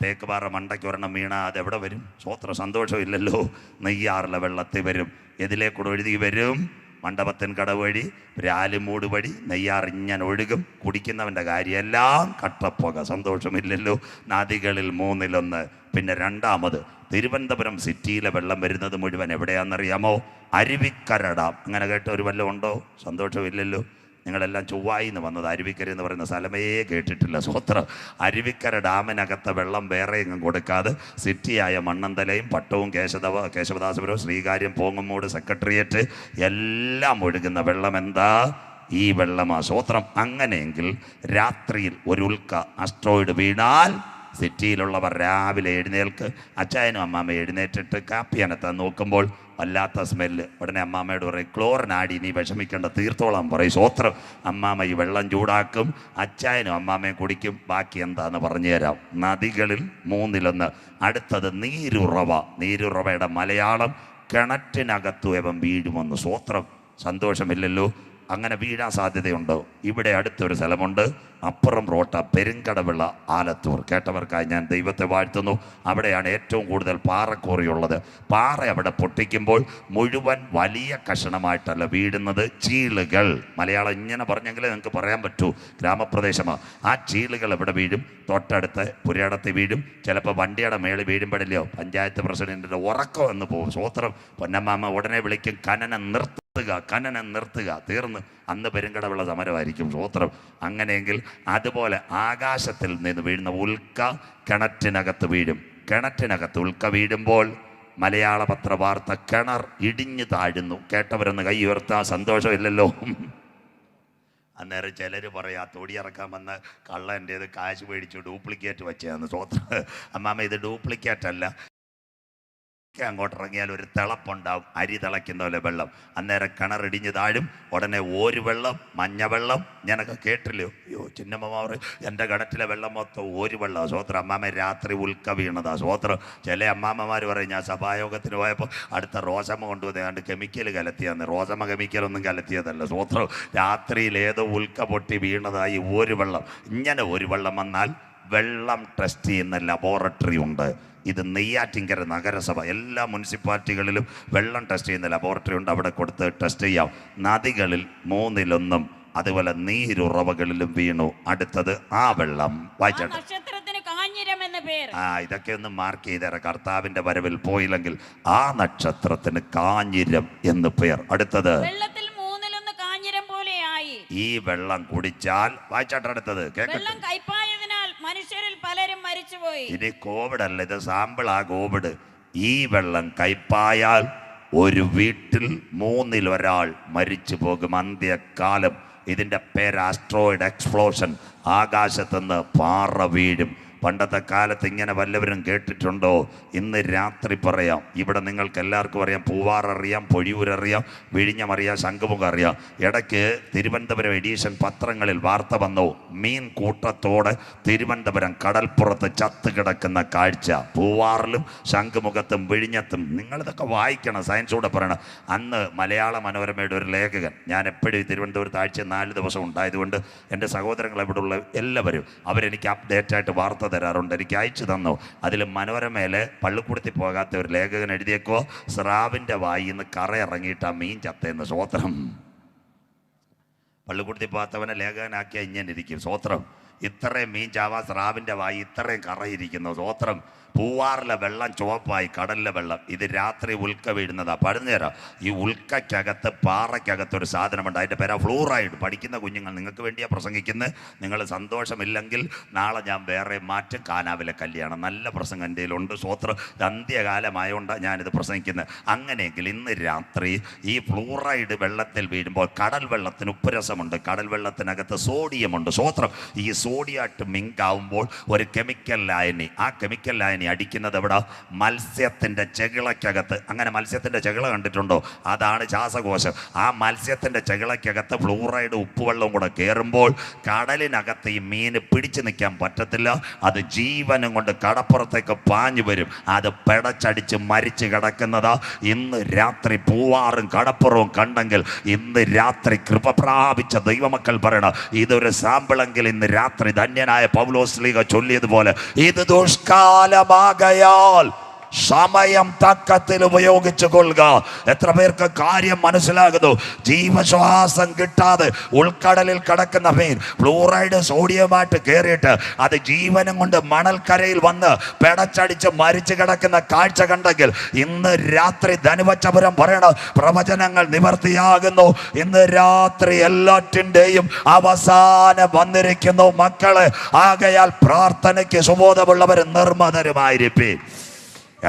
[SPEAKER 1] തേക്കുപാറ മണ്ടയ്ക്ക് ഒരെണ്ണം വീണ അതെവിടെ വരും? സ്വോത്രം. സന്തോഷമില്ലല്ലോ. നെയ്യാറിലെ വെള്ളത്തിൽ വരും. ഇതിലേക്കൂടെ ഒഴുകി വരും. മണ്ഡപത്തിൻ കടവ് വഴി രാലുമൂട് വഴി നെയ്യാറിഞ്ഞൻ ഒഴുകും. കുടിക്കുന്നവൻ്റെ കാര്യമെല്ലാം കട്ടപ്പുക. സന്തോഷമില്ലല്ലോ. നദികളിൽ 1/3. പിന്നെ രണ്ടാമത് തിരുവനന്തപുരം സിറ്റിയിലെ വെള്ളം വരുന്നത് മുഴുവൻ എവിടെയാണെന്നറിയാമോ? അരുവിക്കര ഡാം. അങ്ങനെ കേട്ട ഒരു വല്ലതും ഉണ്ടോ? സന്തോഷമില്ലല്ലോ. നിങ്ങളെല്ലാം ചൊവ്വായിന്ന് വന്നത്. അരുവിക്കര എന്ന് പറയുന്ന സ്ഥലമേ കേട്ടിട്ടില്ല. സ്വത്രം. അരുവിക്കര ഡാമിനകത്തെ വെള്ളം വേറെ എങ്ങും കൊടുക്കാതെ സിറ്റിയായ മണ്ണന്തലയും പട്ടവും കേശവദാസപുരവും ശ്രീകാര്യം പോങ്ങുമൂട് സെക്രട്ടേറിയറ്റ് എല്ലാം ഒഴുകുന്ന വെള്ളം എന്താ? ഈ വെള്ളമാ. സ്വത്രം. അങ്ങനെയെങ്കിൽ രാത്രിയിൽ ഒരു ഉൽക്ക അസ്ട്രോയിഡ് വീണാൽ സിറ്റിയിലുള്ളവർ രാവിലെ എഴുന്നേൽക്ക്. അച്ചായനും അമ്മാമ്മ എഴുന്നേറ്റിട്ട് കാപ്പി അനത്താൻ നോക്കുമ്പോൾ വല്ലാത്ത സ്മെല്ല്. ഉടനെ അമ്മാമ്മയോട് പറയും, ക്ലോറിനാടി നീ വിഷമിക്കേണ്ട, തീർത്തോളാം പറയും. സ്വത്രം. അമ്മാമ്മ ഈ വെള്ളം ചൂടാക്കും. അച്ചായനും അമ്മാമ്മയും കുടിക്കും. ബാക്കി എന്താന്ന് പറഞ്ഞു തരാം. നദികളിൽ 1/3. അടുത്തത് നീരുറവ. നീരുറവയുടെ മലയാളം കിണറ്റിനകത്തു എവൻ വീഴുമെന്ന്. സ്വത്രം. സന്തോഷമില്ലല്ലോ. അങ്ങനെ വീഴാൻ സാധ്യതയുണ്ടോ? ഇവിടെ അടുത്തൊരു സ്ഥലമുണ്ട്, അപ്പുറം റോട്ട പെരുങ്കടവിള ആലത്തൂർ. കേട്ടവർക്കായി ഞാൻ ദൈവത്തെ വാഴ്ത്തുന്നു. അവിടെയാണ് ഏറ്റവും കൂടുതൽ പാറക്കോറിയുള്ളത്. പാറ അവിടെ പൊട്ടിക്കുമ്പോൾ മുഴുവൻ വലിയ കഷണമായിട്ടല്ല വീഴുന്നത്, ചീളുകൾ. മലയാളം ഇങ്ങനെ പറഞ്ഞെങ്കിലേ നിങ്ങൾക്ക് പറയാൻ പറ്റൂ. ഗ്രാമപ്രദേശമാണ്. ആ ചീളുകൾ എവിടെ വീഴും? തൊട്ടടുത്ത് പുരയിടത്ത് വീഴും. ചിലപ്പോൾ വണ്ടിയുടെ മേളിൽ വീഴുമ്പോഴല്ലയോ പഞ്ചായത്ത് പ്രസിഡന്റിൻ്റെ ഉറക്കം എന്ന് പോകും. സ്വത്രം. പൊന്നമ്മാമ്മ ഉടനെ വിളിക്കും, ഖനനം നിർത്തുക. തീർന്ന്. അന്ന് പെരുങ്കടവിള സമരമായിരിക്കും. സ്വത്രം. അങ്ങനെയെങ്കിൽ അതുപോലെ ആകാശത്തിൽ നിന്ന് വീഴുന്ന ഉൽക്ക കിണറ്റിനകത്ത് വീഴും. കിണറ്റിനകത്ത് ഉൽക്ക വീഴുമ്പോൾ മലയാള പത്രവാർത്ത, കിണർ ഇടിഞ്ഞു താഴുന്നു. കേട്ടവരെന്ന് കൈ ഉയർത്താ. സന്തോഷമില്ലല്ലോ. അന്നേരം ചിലർ പറയാ, തൊടിയിറക്കാൻ വന്ന് കള്ളൻ്റേത് കാശ് മേടിച്ചു ഡ്യൂപ്ലിക്കേറ്റ് വെച്ചതെന്ന്. സ്വത്രം. അമ്മാമ്മ ഇത് ഡ്യൂപ്ലിക്കേറ്റ് അല്ല. അങ്ങോട്ട് ഇറങ്ങിയാൽ ഒരു തിളപ്പുണ്ടാവും, അരി തിളയ്ക്കുന്ന പോലെ വെള്ളം. അന്നേരം കിണറിടിഞ്ഞ് താഴും. ഉടനെ ഒരു വെള്ളം, മഞ്ഞവെള്ളം. ഞാനൊക്കെ കേട്ടില്ലയോ? അയ്യോ ചിന്നമ്മമാർ, എൻ്റെ കിണറ്റിലെ വെള്ളം മൊത്തം ഒരു വെള്ളം. സ്വോത്രം. അമ്മാമ്മ രാത്രി ഉൽക്ക വീണതാ. സ്വോത്രം. ചില അമ്മാമ്മമാർ പറയും, ഞാൻ സഭായോഗത്തിന് പോയപ്പോൾ അടുത്ത റോസമ്മ കൊണ്ടുവന്നാണ്ട് കെമിക്കൽ കലത്തിയാന്ന്. റോസമ്മ കെമിക്കലൊന്നും കലത്തിയതല്ല. സ്വോത്രം. രാത്രിയിൽ ഏതോ ഉൽക്ക പൊട്ടി വീണതായി ഒരു വെള്ളം. ഇങ്ങനെ ഒരു വെള്ളം വന്നാൽ വെള്ളം ടെസ്റ്റ് ചെയ്യുന്ന ലബോറട്ടറി ഉണ്ട്. ഇത് നെയ്യാറ്റിൻകര നഗരസഭ എല്ലാ മുനിസിപ്പാലിറ്റികളിലും വെള്ളം ടെസ്റ്റ് ചെയ്യുന്ന ലബോറട്ടറി ഉണ്ട്. അവിടെ കൊടുത്ത് ടെസ്റ്റ് ചെയ്യാം. നദികളിൽ 1/3 അതുപോലെ നീരുറവകളിലും വീണു. അടുത്തത് ആ വെള്ളം വായിച്ചാട്ടെ. ഇതൊക്കെ ഒന്ന് മാർക്ക് ചെയ്തേറെ. കർത്താവിന്റെ വരവിൽ പോയില്ലെങ്കിൽ ആ നക്ഷത്രത്തിന് കാഞ്ഞിരം എന്ന് പേർ. അടുത്തത് ഈ വെള്ളം കുടിച്ചാൽ വായിച്ചാട്ടെ. അടുത്തത്
[SPEAKER 2] മനുഷ്യരിൽ പലരും മരിച്ചുപോയി.
[SPEAKER 1] ഇനി കോവിഡ് അല്ല, ഇത് സാമ്പിളാ കോവിഡ്. ഈ വെള്ളം കയ്പായാൽ ഒരു വീട്ടിൽ 1/3 മരിച്ചു പോകും. അന്ത്യകാലം. ഇതിൻ്റെ പേര് ആസ്ട്രോയിഡ് എക്സ്പ്ലോഷൻ. ആകാശത്തുനിന്ന് പാറ വീഴും. പണ്ടത്തെ കാലത്ത് ഇങ്ങനെ വല്ലവരും കേട്ടിട്ടുണ്ടോ? ഇന്ന് രാത്രി പറയാം. ഇവിടെ നിങ്ങൾക്ക് എല്ലാവർക്കും അറിയാം. പൂവാർ അറിയാം, പൊഴിയൂരറിയാം, വിഴിഞ്ഞം അറിയാം, ശംഖുമുഖം അറിയാം. ഇടയ്ക്ക് തിരുവനന്തപുരം എഡീഷൻ പത്രങ്ങളിൽ വാർത്ത വന്നു. മീൻ കൂട്ടത്തോടെ തിരുവനന്തപുരം കടൽപ്പുറത്ത് ചത്ത് കിടക്കുന്ന കാഴ്ച. പൂവാറിലും ശംഖുമുഖത്തും വിഴിഞ്ഞത്തും. നിങ്ങളിതൊക്കെ വായിക്കണം, സയൻസോടെ പറയണം. അന്ന് മലയാള മനോരമയുടെ ഒരു ലേഖകൻ, ഞാൻ എപ്പോഴും തിരുവനന്തപുരത്ത് ആഴ്ച 4 ദിവസം ഉണ്ടായതുകൊണ്ട് എൻ്റെ സഹോദരങ്ങൾ എവിടെയുള്ള എല്ലാവരും അവരെനിക്ക് അപ്ഡേറ്റായിട്ട് വാർത്ത തരാറുണ്ട്. എനിക്ക് അയച്ചു തന്നു. അതിൽ മനോരമയിലെ പള്ളിക്കൂടത്തിൽ പോകാത്ത ഒരു ലേഖകൻ എഴുതിയേക്കോ, സ്രാവിൻ്റെ വായിന്ന് കറ ഇറങ്ങിയിട്ട് ആ മീൻ ചത്തേന്ന്. സ്വോത്രം. പള്ളിക്കൂടത്തിൽ പോകാത്തവനെ ലേഖകനാക്കിയാൽ ഇങ്ങനെ ഇരിക്കും. സ്വോത്രം. ഇത്രയും മീൻ ചാവാ, സ്രാവിൻ്റെ വായി ഇത്രയും കറയിരിക്കുന്നു. സ്വോത്രം. പൂവാറിലെ വെള്ളം ചുവപ്പായി, കടലിലെ വെള്ളം. ഇത് രാത്രി ഉൽക്ക വീഴുന്നതാണ്. പറഞ്ഞുതരാം. ഈ ഉൽക്കയ്ക്കകത്ത് പാറയ്ക്കകത്തൊരു സാധനമുണ്ട്. അതിൻ്റെ പേരാ ഫ്ലൂറൈഡ്. പഠിക്കുന്ന കുഞ്ഞുങ്ങൾ, നിങ്ങൾക്ക് വേണ്ടിയാണ് പ്രസംഗിക്കുന്നത്. നിങ്ങൾ സന്തോഷമില്ലെങ്കിൽ നാളെ ഞാൻ വേറെ മാറ്റും. കാനാവിലെ കല്യാണം നല്ല പ്രസംഗം എൻ്റെ കയ്യിലുണ്ട്. സ്വോത്രം. അന്ത്യകാലമായതുകൊണ്ടാണ് ഞാനിത് പ്രസംഗിക്കുന്നത്. അങ്ങനെയെങ്കിൽ ഇന്ന് രാത്രി ഈ ഫ്ലൂറൈഡ് വെള്ളത്തിൽ വീഴുമ്പോൾ കടൽ വെള്ളത്തിന് ഉപ്പുരസമുണ്ട്. കടൽ വെള്ളത്തിനകത്ത് സോഡിയമുണ്ട്. സ്വോത്രം. ഈ സോഡിയായിട്ട് മിങ്കാവുമ്പോൾ ഒരു കെമിക്കൽ ലായനി. ആ കെമിക്കൽ ലായനി അടിക്കുന്നത് എവിടെ? മത്സ്യത്തിൻ്റെ ചെകിളയ്ക്കകത്ത്. അങ്ങനെ മത്സ്യത്തിൻ്റെ ചെകിള കണ്ടിട്ടുണ്ടോ? അതാണ് ശ്വാസകോശം. ആ മത്സ്യത്തിൻ്റെ ചെകിളയ്ക്കകത്ത് ഫ്ലൂറൈഡ് ഉപ്പുവെള്ളവും കൂടെ കയറുമ്പോൾ കടലിനകത്ത് ഈ മീന് പിടിച്ചു നിൽക്കാൻ പറ്റത്തില്ല. അത് ജീവനും കൊണ്ട് കടപ്പുറത്തേക്ക് പാഞ്ഞു വരും. അത് പെടച്ചടിച്ച് മരിച്ചു കിടക്കുന്നതാ. ഇന്ന് രാത്രി പൂവാറും കടപ്പുറവും കണ്ടെങ്കിൽ ഇന്ന് രാത്രി കൃപ പ്രാപിച്ച ദൈവമക്കൾ പറയണം, ഇതൊരു സാമ്പിളെങ്കിൽ ഇന്ന് രാത്രി ധന്യനായ പൗലോസ് ശ്ലീഹ ചൊല്ലിയതുപോലെ ഇത് ദുഷ്കാലമാകയാൽ സമയം തക്കത്തിൽ ഉപയോഗിച്ചു കൊള്ളുക. എത്ര പേർക്ക് കാര്യം മനസ്സിലാകുന്നു? ജീവശ്വാസം കിട്ടാതെ ഉൾക്കടലിൽ കിടക്കുന്ന മീൻ ഫ്ലൂറൈഡ് സോഡിയമായിട്ട് കയറിയിട്ട് അത് ജീവനും കൊണ്ട് മണൽക്കരയിൽ വന്ന് പെടച്ചടിച്ച് മരിച്ചു കിടക്കുന്ന കാഴ്ച കണ്ടെങ്കിൽ ഇന്ന് രാത്രി ധനുവച്ചപുരം പറയണ പ്രവചനങ്ങൾ നിവർത്തിയാകുന്നു. ഇന്ന് രാത്രി എല്ലാറ്റിൻ്റെയും അവസാനം വന്നിരിക്കുന്നു മക്കളെ. ആകയാൽ പ്രാർത്ഥനയ്ക്ക് സുബോധമുള്ളവർ നിർമ്മതരുമായിരിക്കും.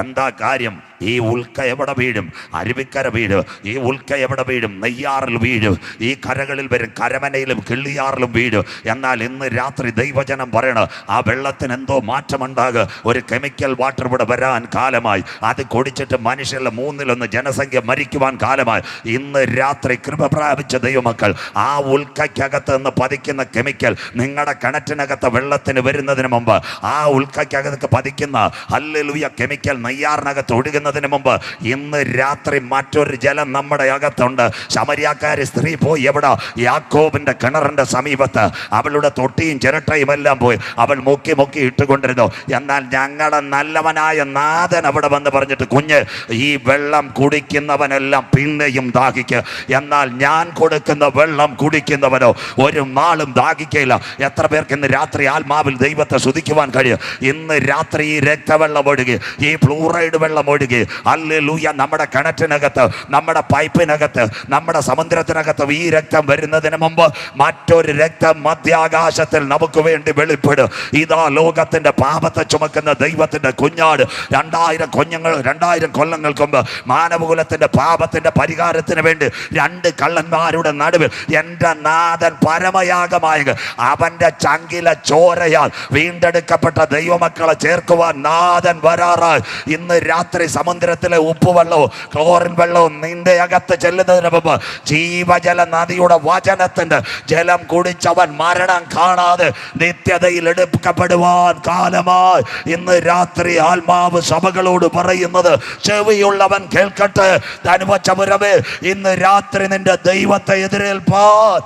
[SPEAKER 1] എന്താ കാര്യം? ഈ ഉൽക്ക എവിടെ വീഴും? അരുവിക്കര വീഴും. ഈ ഉൽക്ക എവിടെ വീഴും? നെയ്യാറിൽ വീഴും. ഈ കരകളിൽ വരും, കരമനയിലും കിള്ളിയാറിലും വീഴും. എന്നാൽ ഇന്ന് രാത്രി ദൈവജനം പറയണം, ആ വെള്ളത്തിന് എന്തോ മാറ്റമുണ്ടാകുക. ഒരു കെമിക്കൽ വാട്ടർ ഇവിടെ വരാൻ കാലമായി. അത് കുടിച്ചിട്ട് മനുഷ്യരിൽ 1/3 ജനസംഖ്യ മരിക്കുവാൻ കാലമായി. ഇന്ന് രാത്രി കൃപ പ്രാപിച്ച ദൈവമക്കൾ, ആ ഉൽക്കയ്ക്കകത്ത് നിന്ന് പതിക്കുന്ന കെമിക്കൽ നിങ്ങളുടെ കിണറ്റിനകത്ത് വെള്ളത്തിന് വരുന്നതിന് മുമ്പ് ആ ഉൽക്കയ്ക്കകത്ത് പതിക്കുന്ന ഹല്ലേലൂയ കെമിക്കൽ നെയ്യാറിനകത്ത് ഒഴുകുന്നതിന് മുമ്പ് ഇന്ന് രാത്രി മറ്റൊരു ജലം നമ്മുടെ അകത്തുണ്ട്. ശമരിയാക്കാരി സ്ത്രീ പോയി എവിടെ? യാക്കോബിന്റെ കിണറിന്റെ സമീപത്ത്. അവളുടെ തൊട്ടിയും ചിരട്ടയും എല്ലാം പോയി അവൾ മുക്കി മുക്കി ഇട്ടുകൊണ്ടിരുന്നു. എന്നാൽ ഞങ്ങളുടെ നല്ലവനായ നാഥൻ അവിടെ വന്ന് പറഞ്ഞിട്ട്, കുഞ്ഞ്, ഈ വെള്ളം കുടിക്കുന്നവനെല്ലാം പിന്നെയും ദാഹിക്കുക, എന്നാൽ ഞാൻ കൊടുക്കുന്ന വെള്ളം കുടിക്കുന്നവനോ ഒരു നാളും ദാഹിക്കയില്ല. എത്ര പേർക്ക് ഇന്ന് രാത്രി ആത്മാവിൽ ദൈവത്തെ സ്തുതിക്കുവാൻ കഴിയും? ഇന്ന് രാത്രി ഈ രക്തവെള്ളം ഒഴുകി, ഈ ഫ്ലൂറൈഡ് വെള്ളം ഒഴുകി, ഹല്ലേലൂയ, നമ്മുടെ കിണറ്റിനകത്ത്, നമ്മുടെ പൈപ്പിനകത്ത്, നമ്മുടെ സമുദ്രത്തിനകത്ത് ഈ രക്തം വരുന്നതിന് മുമ്പ് മറ്റൊരു രക്തം മധ്യാകാശത്തിൽ നമുക്ക് വേണ്ടി വെളിപ്പെടും. ഇതാ ലോകത്തിന്റെ പാപത്തെ ചുമക്കുന്ന ദൈവത്തിന്റെ കുഞ്ഞാട് 2000 കൊല്ലങ്ങൾക്ക് മുമ്പ് മാനവകുലത്തിന്റെ പാപത്തിന്റെ പരിഹാരത്തിന് വേണ്ടി 2 കള്ളന്മാരുടെ നടുവിൽ എൻ്റെ നാഥൻ പരമയാഗമായ അവന്റെ ചങ്കിലെ ചോരയാൽ വീണ്ടെടുക്കപ്പെട്ട ദൈവമക്കളെ ചേർക്കുവാൻ നാഥൻ വരാറായി. ഇന്ന് രാത്രി സമുദ്രത്തിലെ ഉപ്പുവെള്ളവും ക്ലോറിൻ വെള്ളവും നിന്റെ അകത്ത് ചെല്ലുന്നതിന് മുമ്പ് ജീവജല നദിയുടെ വചനത്തിന്റെ ജലം കുടിച്ചവൻ മരണം കാണാതെ നിത്യതയിൽ എടുക്കപ്പെടുവാൻ കാലമായി. ഇന്ന് രാത്രി ആത്മാവ് സഭകളോട് പറയുന്നത് ചെവിയുള്ളവൻ കേൾക്കട്ടെ. ധനുവച്ചപുരമേ, ഇന്ന് രാത്രി നിന്റെ ദൈവത്തെ എതിരേൽപ്പാൻ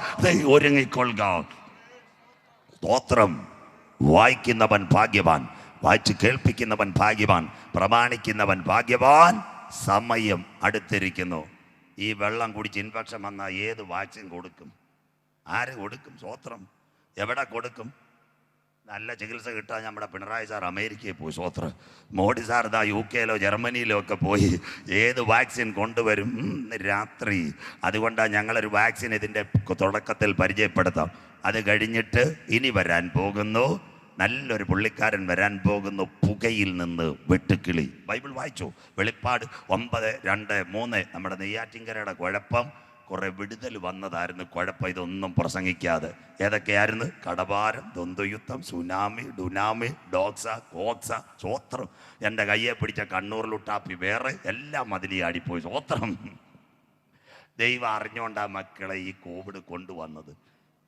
[SPEAKER 1] ഒരുങ്ങിക്കൊള്ളുക. സ്തോത്രം. വായിക്കുന്നവൻ ഭാഗ്യവാൻ, വായിച്ച് കേൾപ്പിക്കുന്നവൻ ഭാഗ്യവാൻ, പ്രമാണിക്കുന്നവൻ ഭാഗ്യവാൻ. സമയം അടുത്തിരിക്കുന്നു. ഈ വെള്ളം കുടിച്ച് ഇൻഫെക്ഷൻ വന്നാൽ ഏത് വാക്സിൻ കൊടുക്കും? ആര് കൊടുക്കും? സ്തോത്രം. എവിടെ കൊടുക്കും? നല്ല ചികിത്സ കിട്ടാൻ നമ്മുടെ പിണറായി സാർ അമേരിക്കയിൽ പോയി. സ്തോത്രം. മോഡി സാർ ഇതാ UK-ലോ ജർമ്മനിയിലോ ഒക്കെ പോയി ഏത് വാക്സിൻ കൊണ്ടുവരും? രാത്രി. അതുകൊണ്ടാണ് ഞങ്ങളൊരു വാക്സിൻ ഇതിൻ്റെ തുടക്കത്തിൽ പരിചയപ്പെടുത്താം. അത് കഴിഞ്ഞിട്ട് ഇനി വരാൻ പോകുന്നു, നല്ലൊരു പുള്ളിക്കാരൻ വരാൻ പോകുന്നു. പുകയിൽ നിന്ന് വെട്ടുക്കിളി. ബൈബിൾ വായിച്ചു. വെളിപ്പാട് 9:2-3. നമ്മുടെ നെയ്യാറ്റിൻകരയുടെ കുഴപ്പം കുറെ വിടുതൽ വന്നതായിരുന്നു. കുഴപ്പം ഇതൊന്നും പ്രസംഗിക്കാതെ. ഏതൊക്കെയായിരുന്നു? കടഭാരം, ദ്വന്ദ്വയുദ്ധം, സുനാമി, ഡുനാമി, ഡോക്സ, കോക്സ. സ്വോത്രം. എൻ്റെ കയ്യെ പിടിച്ച കണ്ണൂറിലുട്ടാപ്പി വേറെ എല്ലാം അതിലിയാടിപ്പോയി. സ്വോത്രം. ദൈവം അറിഞ്ഞുകൊണ്ടാ മക്കളെ ഈ കോവിഡ് കൊണ്ടുവന്നത്.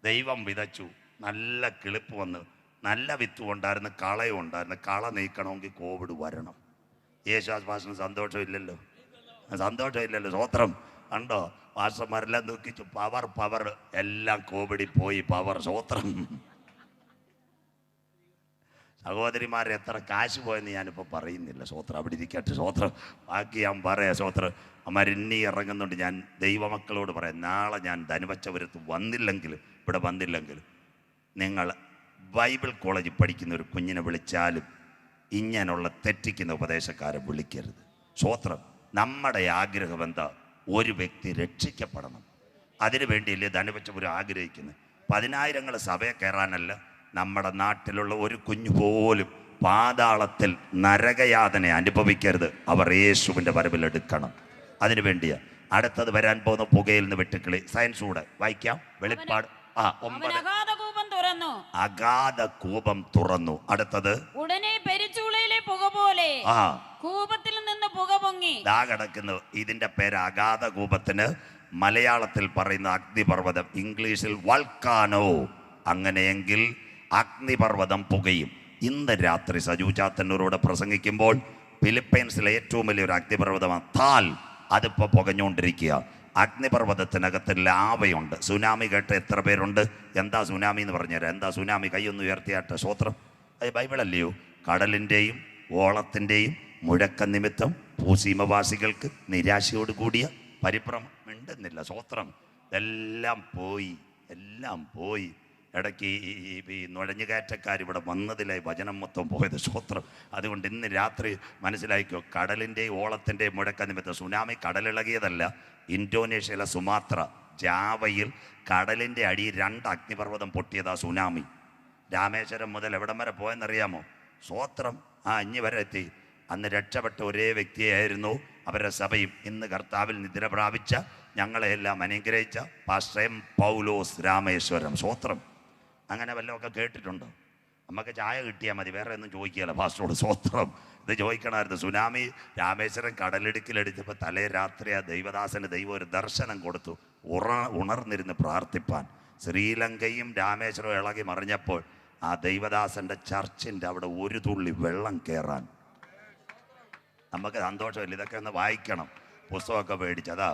[SPEAKER 1] ദൈവം വിതച്ചു, നല്ല കിളിപ്പ് വന്ന്, നല്ല വിത്തും ഉണ്ടായിരുന്നു, കളയും ഉണ്ടായിരുന്നു. കള നീക്കണമെങ്കിൽ കോവിഡ് വരണം. യേശുദാസിന് സന്തോഷമില്ലല്ലോ, സന്തോഷമില്ലല്ലോ. സ്വോത്രം. കണ്ടോ? മാസ്റ്റർമാരെല്ലാം ദുഃഖിച്ചു. പവർ എല്ലാം കോവിഡിൽ പോയി. പവർ. സ്വോത്രം. സഹോദരിമാരെ എത്ര കാശ് പോയെന്ന് ഞാനിപ്പോൾ പറയുന്നില്ല. സ്വോത്രം. അവിടെ ഇരിക്കട്ടെ. സ്വോത്രം. ബാക്കി ഞാൻ പറയാം. സ്വോത്രം. മരുന്നി ഇറങ്ങുന്നുണ്ട്. ഞാൻ ദൈവമക്കളോട് പറയാം, നാളെ ഞാൻ ധനുവച്ചപുരത്ത് ഇവിടെ വന്നില്ലെങ്കിൽ നിങ്ങൾ ബൈബിൾ കോളേജിൽ പഠിക്കുന്ന ഒരു കുഞ്ഞിനെ വിളിച്ചാലും ഇങ്ങനെയുള്ള തെറ്റിക്കുന്ന ഉപദേശക്കാരെ വിളിക്കരുത്. സ്വോത്രം. നമ്മുടെ ആഗ്രഹം എന്താ? ഒരു വ്യക്തി രക്ഷിക്കപ്പെടണം. അതിനു വേണ്ടിയല്ലേ ധനുവച്ചപുരം ആഗ്രഹിക്കുന്നത്. 10,000 സഭയെ കയറാനല്ല. നമ്മുടെ നാട്ടിലുള്ള ഒരു കുഞ്ഞു പോലും പാതാളത്തിൽ നരകയാതന അനുഭവിക്കരുത്. അവർ യേശുവിൻ്റെ വരവിലെടുക്കണം. അതിനു വേണ്ടിയാ. അടുത്തത് വരാൻ പോകുന്ന പുകയിൽ നിന്ന് വെട്ടുക്കിളി. സയൻസ് കൂടെ വായിക്കാം. വെളിപ്പാട് 9. അഗാധ കൂപം തുറന്നു. അടുത്തത് ഉടനെ പെരുച്ചൂളയിലെ പുക പോലെ കൂപത്തിൽ നിന്ന് പുക പൊങ്ങി. ദാ കിടക്കുന്നു. ഇതിന്റെ പേര് അഗാധ കൂപത്തിന് മലയാളത്തിൽ പറയുന്ന അഗ്നിപർവ്വതം, ഇംഗ്ലീഷിൽ വൾക്കാനോ. അങ്ങനെയെങ്കിൽ അഗ്നിപർവ്വതം പുകയും. ഇന്ന് രാത്രി സജു ചാത്തന്നൂരോട് പ്രസംഗിക്കുമ്പോൾ ഫിലിപ്പൈൻസിലെ ഏറ്റവും വലിയൊരു അഗ്നിപർവ്വതമാണ് താൽ. അതിപ്പോൾ പുകഞ്ഞുകൊണ്ടിരിക്കുക. അഗ്നിപർവ്വതത്തിനകത്ത് ലാവയുണ്ട്. സുനാമി കേട്ട് എത്ര പേരുണ്ട്? എന്താ സുനാമി എന്ന് പറഞ്ഞുതരാം. എന്താ സുനാമി? കൈയൊന്ന് ഉയർത്തിയാട്ടെ. സ്വോത്രം. അത് ബൈബിളല്ലയോ? കടലിൻ്റെയും ഓളത്തിൻ്റെയും മുഴക്ക നിമിത്തം ഭൂസീമവാസികൾക്ക് നിരാശയോട് കൂടിയ പരിഭ്രമം മിണ്ടുന്നില്ല. സ്വോത്രം. എല്ലാം പോയി, എല്ലാം പോയി. ഇടയ്ക്ക് ഈ നുഴഞ്ഞുകയറ്റക്കാർ ഇവിടെ വന്നതിലായി വചനം മൊത്തം പോയത്. സ്വോത്രം. അതുകൊണ്ട് ഇന്ന് രാത്രി മനസ്സിലാക്കിയോ, കടലിൻ്റെയും ഓളത്തിൻ്റെയും മുഴക്ക നിമിത്തം സുനാമി കടലിളകിയതല്ല. ഇന്തോനേഷ്യയിലെ സുമാത്ര ജാവയിൽ കടലിൻ്റെ അടിയിൽ 2 അഗ്നിപർവ്വതം പൊട്ടിയതാ സുനാമി. രാമേശ്വരം മുതൽ എവിടം വരെ പോയെന്നറിയാമോ? സ്വോത്രം. ഇഞ്ഞി വരെ എത്തി. അന്ന് രക്ഷപ്പെട്ട ഒരേ വ്യക്തിയായിരുന്നു അവരുടെ സഭയും. ഇന്ന് കർത്താവിൽ നിദ്ര പ്രാപിച്ച ഞങ്ങളെയെല്ലാം അനുഗ്രഹിച്ച പാസ്റ്റർ എം. പൗലോസ് രാമേശ്വരം. സ്വോത്രം. അങ്ങനെ വല്ലതൊക്കെ കേട്ടിട്ടുണ്ടോ? നമുക്ക് ചായ കിട്ടിയാൽ മതി, വേറെ ഒന്നും ചോദിക്കുകയല്ല പാസ്റ്ററോട്. സ്വോത്രം. ഇത് ചോദിക്കണമായിരുന്നു. സുനാമി രാമേശ്വരം കടലിടുക്കിലടിച്ചപ്പോൾ തലേ രാത്രി ആ ദൈവദാസന് ദൈവം ഒരു ദർശനം കൊടുത്തു. ഉണർന്നിരുന്ന് പ്രാർത്ഥിപ്പാൻ. ശ്രീലങ്കയും രാമേശ്വരവും ഇളകി മറിഞ്ഞപ്പോൾ ആ ദൈവദാസൻ്റെ ചർച്ചിൻ്റെ അവിടെ ഒരു തുള്ളി വെള്ളം കയറാൻ നമുക്ക് സന്തോഷമില്ല. ഇതൊക്കെ ഒന്ന് വായിക്കണം, പുസ്തകമൊക്കെ മേടിച്ചതാ.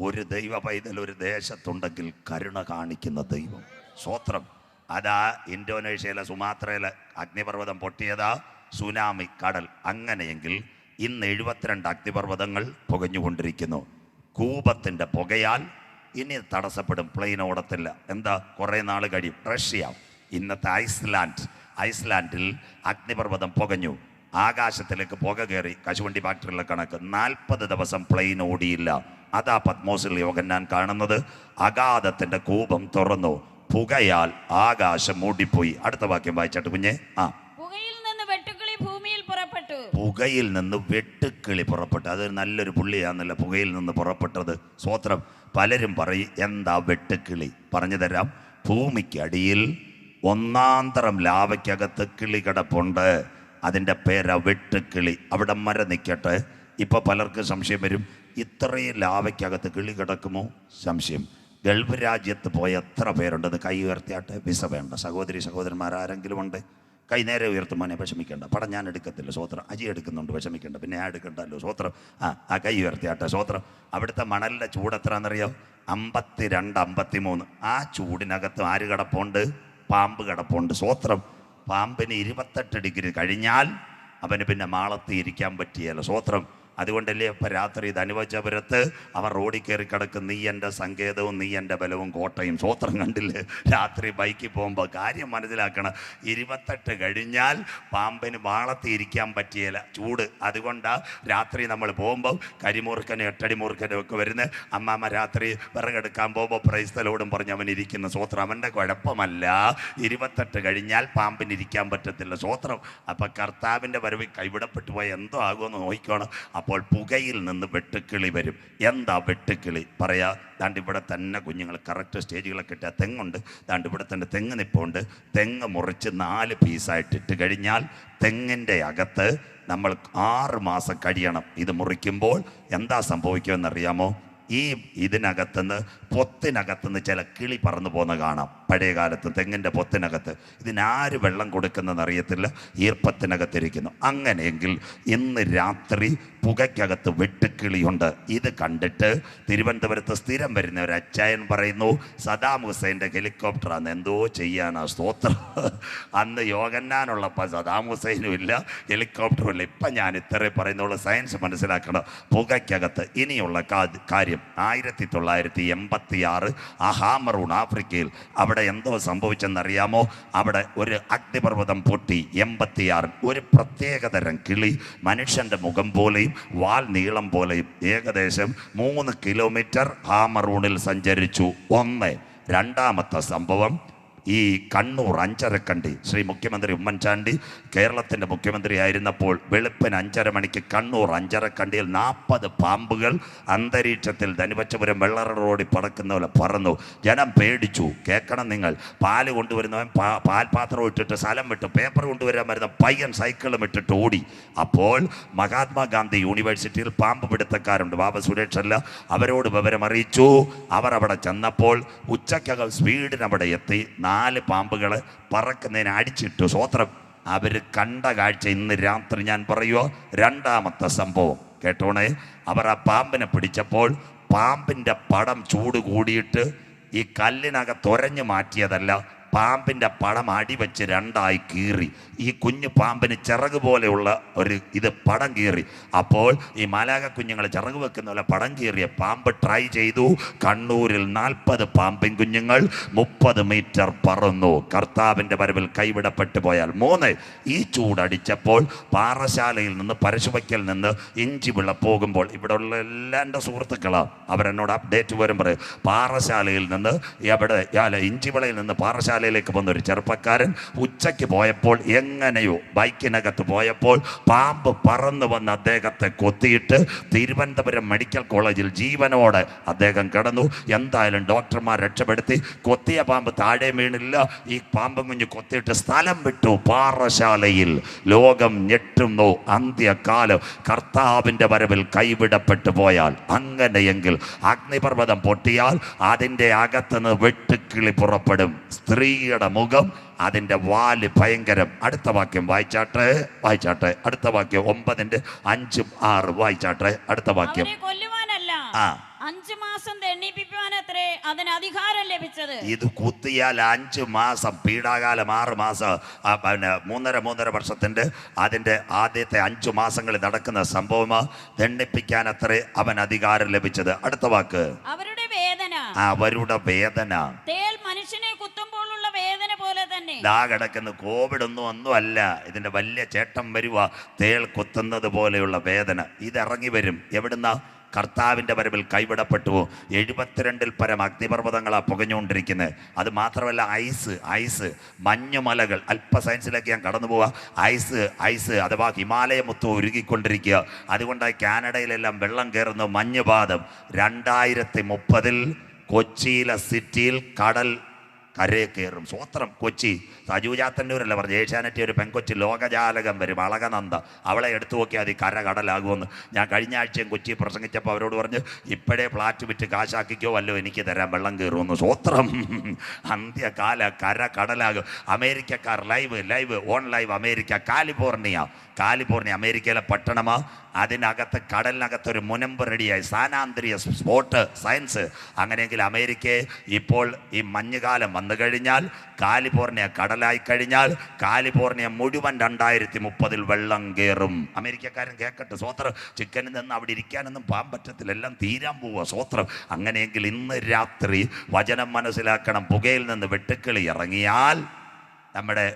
[SPEAKER 1] ഒരു ദൈവ പൈതൽ ഒരു ദേശത്തുണ്ടെങ്കിൽ കരുണ കാണിക്കുന്ന ദൈവം. സ്വോത്രം. അതാ ഇന്തോനേഷ്യയിലെ സുമാത്രയിലെ അഗ്നിപർവ്വതം പൊട്ടിയതാ സുനാമി കടൽ. അങ്ങനെയെങ്കിൽ ഇന്ന് 72 അഗ്നിപർവ്വതങ്ങൾ പുകഞ്ഞുകൊണ്ടിരിക്കുന്നു. കൂപത്തിൻ്റെ പുകയാൽ ഇനി തടസ്സപ്പെടും. പ്ലെയിൻ ഓടത്തില്ല. എന്താ? കുറേ നാൾ കഴിയും. റഷ്യ, ഇന്നത്തെ ഐസ്ലാൻഡിൽ അഗ്നിപർവ്വതം പുകഞ്ഞു. ആകാശത്തിലേക്ക് പുക കയറി. കശുവണ്ടി ഫാക്ടറിയിലെ കണക്ക് 40 ദിവസം പ്ലെയിൻ ഓടിയില്ല. അതാ പത്മോസിൽ യോഹന്നാൻ കാണുന്നത്. അഗാധത്തിൻ്റെ കൂപം തുറന്നു, പുകയാൽ ആകാശം മൂടിപ്പോയി. അടുത്ത വാക്യം വായിച്ചിട്ട് കുഞ്ഞെ.
[SPEAKER 2] പുകയിൽ നിന്ന് വെട്ടുക്കിളി ഭൂമിയിൽ പുറപ്പെട്ടു.
[SPEAKER 1] പുകയിൽ നിന്ന് വെട്ടുക്കിളി പുറപ്പെട്ടു. അത് നല്ലൊരു പുള്ളിയാന്നല്ല, പുകയിൽ നിന്ന് പുറപ്പെട്ടത്. സ്വോത്രം. പലരും പറയും, എന്താ വെട്ടുക്കിളി? പറഞ്ഞു തരാം. ഭൂമിക്കടിയിൽ 1-തരം ലാവയ്ക്കകത്ത് കിളി കിടപ്പുണ്ട്. അതിൻ്റെ പേരാ വെട്ടുക്കിളി. അവിടെ മര നിൽക്കട്ടെ. ഇപ്പോൾ പലർക്കും സംശയം വരും, ഇത്രയും ലാവയ്ക്കകത്ത് കിളി കിടക്കുമോ? സംശയം. ഗൾഫ് രാജ്യത്ത് പോയ എത്ര പേരുണ്ടെന്ന് കൈ ഉയർത്തിയാട്ടെ. വിസ വേണ്ട. സഹോദരന്മാരാരെങ്കിലും ഉണ്ട്? കൈ നേരെ ഉയർത്തുമ്പോനെ വിഷമിക്കേണ്ട. പടം ഞാൻ എടുക്കത്തില്ല. സ്വോത്രം. അജി എടുക്കുന്നുണ്ട്, വിഷമിക്കേണ്ട. പിന്നെ ഞാൻ എടുക്കണ്ടല്ലോ. സ്വോത്രം. ആ കൈ ഉയർത്തിയാട്ടെ. സ്വോത്രം. അവിടുത്തെ മണലിൻ്റെ ചൂട് എത്രയാണെന്നറിയോ? 52, 53. ആ ചൂടിനകത്ത് ആര് കിടപ്പുണ്ട്? പാമ്പ് കിടപ്പുണ്ട്. സ്വോത്രം. പാമ്പിന് 28 ഡിഗ്രി കഴിഞ്ഞാൽ അവന് പിന്നെ മാളത്തി ഇരിക്കാൻ പറ്റിയല്ലോ. സ്വോത്രം. അതുകൊണ്ടല്ലേ ഇപ്പം രാത്രി ധനുവജപുരത്ത് അവർ റോഡിൽ കയറി കിടക്കും, നീ എൻ്റെ സങ്കേതവും നീ എൻ്റെ ബലവും കോട്ടയും. സ്വോത്രം. കണ്ടില്ലേ? രാത്രി ബൈക്കിൽ പോകുമ്പോൾ കാര്യം മനസ്സിലാക്കണം. 28 കഴിഞ്ഞാൽ പാമ്പിന് മാളത്തി ഇരിക്കാൻ പറ്റിയല്ല, ചൂട്. അതുകൊണ്ടാണ് രാത്രി നമ്മൾ പോകുമ്പോൾ കരിമൂർക്കനും 8 മൂർക്കനും ഒക്കെ വരുന്ന അമ്മാമ്മ രാത്രി വിറകെടുക്കാൻ പോകുമ്പോൾ പ്രൈസ്തലോടും പറഞ്ഞ് അവൻ ഇരിക്കുന്ന. സ്വോത്രം. അവൻ്റെ കുഴപ്പമല്ല, 28 കഴിഞ്ഞാൽ പാമ്പിന് ഇരിക്കാൻ പറ്റത്തില്ല. സ്വോത്രം. അപ്പം കർത്താവിൻ്റെ വരവിൽ കൈവിടപ്പെട്ടു പോയ എന്തോ ആകുമെന്ന് നോക്കിക്കോണം. അപ്പോൾ പുകയിൽ നിന്ന് വെട്ടുക്കിളി വരും. എന്താ വെട്ടുക്കിളി? പറയാ. ദാണ്ട് ഇവിടെ തന്നെ കുഞ്ഞുങ്ങൾ കറക്റ്റ് സ്റ്റേജുകളൊക്കെ ഇട്ട തെങ്ങുണ്ട്. ദാണ്ട് ഇവിടെ തന്നെ തെങ്ങ് നിൽപ്പുണ്ട്. തെങ്ങ് മുറിച്ച് 4 പീസായിട്ടിട്ട് കഴിഞ്ഞാൽ തെങ്ങിൻ്റെ അകത്ത് നമ്മൾ 6 മാസം കഴിയണം. ഇത് മുറിക്കുമ്പോൾ എന്താ സംഭവിക്കുമെന്നറിയാമോ? ഇതിനകത്തുനിന്ന് പൊത്തിനകത്തുനിന്ന് ചില കിളി പറന്നു പോകുന്ന കാണാം. പഴയ കാലത്ത് തെങ്ങിൻ്റെ പൊത്തിനകത്ത്. ഇതിനാര് വെള്ളം കൊടുക്കുന്നതെന്ന് അറിയത്തില്ല, ഈർപ്പത്തിനകത്തിരിക്കുന്നു. അങ്ങനെയെങ്കിൽ ഇന്ന് രാത്രി പുകയ്ക്കകത്ത് വെട്ടുക്കിളിയുണ്ട്. ഇത് കണ്ടിട്ട് തിരുവനന്തപുരത്ത് സ്ഥിരം വരുന്ന ഒരു അച്ചായൻ പറയുന്നു, സദാം ഹുസൈൻ്റെ ഹെലികോപ്റ്ററാന്ന്. എന്തോ ചെയ്യാനാ. സ്തോത്രം. അന്ന് യോഹന്നാനുള്ളപ്പോൾ സദാം ഹുസൈനും ഇല്ല, ഹെലികോപ്റ്ററും ഇല്ല. ഇപ്പം ഞാൻ ഇത്രയും പറയുന്നുള്ള സയൻസ് മനസ്സിലാക്കണം. പുകയ്ക്കകത്ത് ഇനിയുള്ള കാര്യം 1986 അഹാമറൂൺ ആഫ്രിക്കയിൽ. അവിടെ എന്തോ സംഭവിച്ചെന്നറിയാമോ? അവിടെ ഒരു അഗ്നിപർവ്വതം പൊട്ടി. 86 ഒരു പ്രത്യേകതരം കിളി മനുഷ്യൻ്റെ മുഖം പോലെയും വാൽ നീളം പോലെയും ഏകദേശം 3 കിലോമീറ്റർ ഹാമറൂണിൽ സഞ്ചരിച്ചു. രണ്ടാമത്തെ സംഭവം, ഈ കണ്ണൂർ അഞ്ചരക്കണ്ടി ശ്രീ മുഖ്യമന്ത്രി ഉമ്മൻചാണ്ടി കേരളത്തിൻ്റെ മുഖ്യമന്ത്രി ആയിരുന്നപ്പോൾ വെളുപ്പിന് 5:30 മണിക്ക് കണ്ണൂർ അഞ്ചരക്കണ്ടിയിൽ 40 പാമ്പുകൾ അന്തരീക്ഷത്തിൽ ധനുവച്ചപുരം വെള്ളറ റോഡിൽ പറക്കുന്ന പോലെ പറന്നു. ജനം പേടിച്ചു. കേൾക്കണം നിങ്ങൾ. പാല് കൊണ്ടുവരുന്നവൻ പാൽപാത്രം ഇട്ടിട്ട് സ്ഥലം വിട്ടു. പേപ്പർ കൊണ്ടുവരാൻ വരുന്ന പയ്യൻ സൈക്കിളും ഇട്ടിട്ട് ഓടി. അപ്പോൾ മഹാത്മാഗാന്ധി യൂണിവേഴ്സിറ്റിയിൽ പാമ്പ് പിടുത്തക്കാരുണ്ട്, ബാബ സുരേഷ് അല്ല, അവരോട് വിവരം അറിയിച്ചു. അവർ അവിടെ ചെന്നപ്പോൾ ഉച്ചക്കകം സ്പീഡിനവിടെ എത്തി 4 പാമ്പുകൾ പറക്കുന്നതിന് അടിച്ചിട്ടു. സ്വോത്രം. അവർ കണ്ട കാഴ്ച ഇന്ന് രാത്രി ഞാൻ പറയുമോ. രണ്ടാമത്തെ സംഭവം കേട്ടോണേ. അവർ ആ പാമ്പിനെ പിടിച്ചപ്പോൾ പാമ്പിൻ്റെ പടം ചൂട് കൂടിയിട്ട് ഈ കല്ലിനകത്തൊരഞ്ഞു മാറ്റിയതല്ല, പാമ്പിൻ്റെ പടം അടിവെച്ച് രണ്ടായി കീറി. ഈ കുഞ്ഞു പാമ്പിന് ചിറക് പോലെയുള്ള ഒരു ഇത് പടം കീറി. അപ്പോൾ ഈ മാലാഖ കുഞ്ഞുങ്ങൾ ചിറക് വെക്കുന്ന പോലെ പടം കീറിയ പാമ്പ് ട്രൈ ചെയ്തു. കണ്ണൂരിൽ 40 പാമ്പിൻ കുഞ്ഞുങ്ങൾ 30 മീറ്റർ പറന്നു. കർത്താവിൻ്റെ വരവിൽ കൈവിടപ്പെട്ടു പോയാൽ. 3, ഈ ചൂടടിച്ചപ്പോൾ പാറശാലയിൽ നിന്ന് പരശുവയ്ക്കൽ നിന്ന് ഇഞ്ചിവിള പോകുമ്പോൾ, ഇവിടെ ഉള്ള എല്ലാ എൻ്റെ സുഹൃത്തുക്കളാണ്, അവരെന്നോട് അപ്ഡേറ്റ് വരും പറയും. പാറശാലയിൽ നിന്ന് ഇഞ്ചിവിളയിൽ നിന്ന് പാറശാലയിലേക്ക് വന്ന ഒരു ചെറുപ്പക്കാരൻ ഉച്ചയ്ക്ക് പോയപ്പോൾ എങ്ങനെയോ ബൈക്കിനകത്ത് പോയപ്പോൾ പാമ്പ് പറന്നു വന്ന് അദ്ദേഹത്തെ കൊത്തിയിട്ട് തിരുവനന്തപുരം മെഡിക്കൽ കോളേജിൽ ജീവനോടെ അദ്ദേഹം കിടന്നു. എന്തായാലും ഡോക്ടർമാർ രക്ഷപ്പെടുത്തി. കൊത്തിയ പാമ്പ് താഴെ വീണില്ല. ഈ പാമ്പ് കുഞ്ഞ് കൊത്തിയിട്ട് സ്ഥലം വിട്ടു. പാറശാലയിൽ ലോകം ഞെട്ടുന്നു. അന്ത്യകാലം കർത്താവിൻ്റെ വരവിൽ കൈവിടപ്പെട്ടു പോയാൽ, അങ്ങനെയെങ്കിൽ അഗ്നിപർവ്വതം പൊട്ടിയാൽ അതിൻ്റെ അകത്തുനിന്ന് വെട്ടുക്കിളി പുറപ്പെടും. സ്ത്രീയുടെ മുഖം, അതിൻ്റെ വാല് ഭയങ്കരം. അടുത്ത വാക്യം വായിച്ചാട്ടെ. അടുത്ത വാക്യം 9:5-6 വായിച്ചാട്ടെ. അടുത്ത വാക്യം.
[SPEAKER 2] കൊല്ലുവാനല്ല, 5 മാസം ദണ്ഡിപ്പിക്കാനത്രേ അതിന് അധികാരം ലഭിച്ചത്. ഇത്
[SPEAKER 1] കുത്തിയാൽ 5 മാസം, പീഡാകാലം 6 മാസം, പിന്നെ 3.5 വർഷത്തിൻ്റെ അതിൻ്റെ ആദ്യത്തെ 5 മാസങ്ങളിൽ നടക്കുന്ന സംഭവമാണ്. ദണ്ഡിപ്പിക്കാനത്രേ അവൻ അധികാരം ലഭിച്ചത്. അടുത്ത വാക്ക്.
[SPEAKER 2] അവരുടെ വേദന തേൽ മനുഷ്യനെ കുത്തുമ്പോഴുള്ള വേദന പോലെ തന്നെ.
[SPEAKER 1] കിടക്കുന്ന കോവിഡ് ഒന്നും അല്ല, ഇതിന്റെ വലിയ ചേട്ടം വരുക. തേൾ കുത്തുന്നത് പോലെയുള്ള വേദന ഇതിറങ്ങി വരും. എവിടുന്ന? കർത്താവിൻ്റെ വരവിൽ കൈവിടപ്പെട്ടു. 72 പരം അഗ്നിപർവ്വതങ്ങളാണ് പുകഞ്ഞുകൊണ്ടിരിക്കുന്നത്. അത് മാത്രമല്ല ഐസ് മഞ്ഞുമലകൾ. അല്പ സയൻസിലേക്ക് ഞാൻ കടന്നു പോവുക. ഐസ് അഥവാ ഹിമാലയ മൊത്തം ഉരുകിക്കൊണ്ടിരിക്കുക. അതുകൊണ്ടായി കാനഡയിലെല്ലാം വെള്ളം കയറുന്നു. മഞ്ഞുപാതം. 2030 കൊച്ചിയിലെ സിറ്റിയിൽ കടൽ കരയെ കയറും. സ്വോത്രം. കൊച്ചി സജുജാത്തന്നൂരല്ല പറഞ്ഞു, ഏഷ്യാനെറ്റ് ഒരു പെൺകൊച്ചി ലോകജാലകം വരും, അളകനന്ദ. അവളെ എടുത്തു നോക്കിയാൽ അത് കര കടലാകുമെന്ന്. ഞാൻ കഴിഞ്ഞ ആഴ്ചയും കൊച്ചി പ്രസംഗിച്ചപ്പോൾ അവരോട് പറഞ്ഞു, ഇപ്പോഴേ ഫ്ലാറ്റ് വിറ്റ് കാശാക്കിക്കോ, വല്ലോ എനിക്ക് തരാൻ, വെള്ളം കയറുമെന്ന്. സ്വോത്രം. അന്ത്യകാല കര കടലാകും. അമേരിക്കക്കാർ live on live. America California അമേരിക്കയിലെ പട്ടണമാണ്. അതിനകത്ത് കടലിനകത്തൊരു മുനമ്പ് റെഡിയായി. സാനാന്തരീയ സ്പോട്ട് സയൻസ്. അങ്ങനെയെങ്കിൽ അമേരിക്കയെ ഇപ്പോൾ ഈ മഞ്ഞുകാലം വന്നു കഴിഞ്ഞാൽ, കാലിഫോർണിയ കടലായി കഴിഞ്ഞാൽ, കാലിഫോർണിയ മുഴുവൻ 2030 വെള്ളം കയറും. അമേരിക്കക്കാരൻ കേൾക്കട്ടെ. സ്വോത്രം. ചിക്കനിൽ നിന്ന് അവിടെ ഇരിക്കാനൊന്നും പോകാൻ പറ്റത്തില്ല, എല്ലാം തീരാൻ പോവുക. സ്വോത്രം. അങ്ങനെയെങ്കിൽ ഇന്ന് രാത്രി വചനം മനസ്സിലാക്കണം. പുകയിൽ നിന്ന് വെട്ടുക്കിളി ഇറങ്ങിയാൽ നമ്മുടെ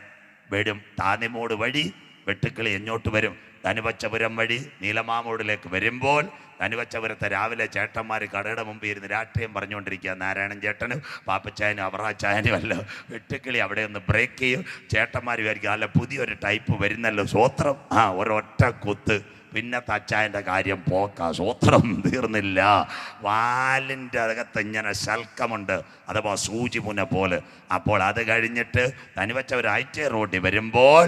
[SPEAKER 1] വരും. താന്നിമൂട് വഴി വെട്ടുക്കിളി എങ്ങോട്ട് വരും? ധനുവച്ചപുരം വഴി നീലമാമൂടിലേക്ക് വരുമ്പോൾ, ധനുവച്ചപുരത്തെ രാവിലെ ചേട്ടന്മാർ കടയുടെ മുമ്പ് ഇരുന്ന് രാഷ്ട്രീയം പറഞ്ഞുകൊണ്ടിരിക്കുക. നാരായണൻ ചേട്ടനും പാപ്പച്ചായനും അവറാച്ചായനും അല്ല. വെട്ടുക്കിളി അവിടെ ഒന്ന് ബ്രേക്ക് ചെയ്യും. ചേട്ടന്മാർ വിചാരിക്കും, അല്ല പുതിയൊരു ടൈപ്പ് വരുന്നല്ലോ. സ്വോത്രം. ഒരൊറ്റ കുത്ത്. പിന്നത്തെ അച്ചായൻ്റെ കാര്യം പോക്കാ. സ്വോത്രം. തീർന്നില്ല. വാലിൻ്റെ അകത്ത് ഇങ്ങനെ ശൽക്കമുണ്ട്, അഥവാ സൂചിമുന പോലെ. അപ്പോൾ അത് കഴിഞ്ഞിട്ട് ധനുവച്ചപുരം ഐറ്റേ റോഡിൽ വരുമ്പോൾ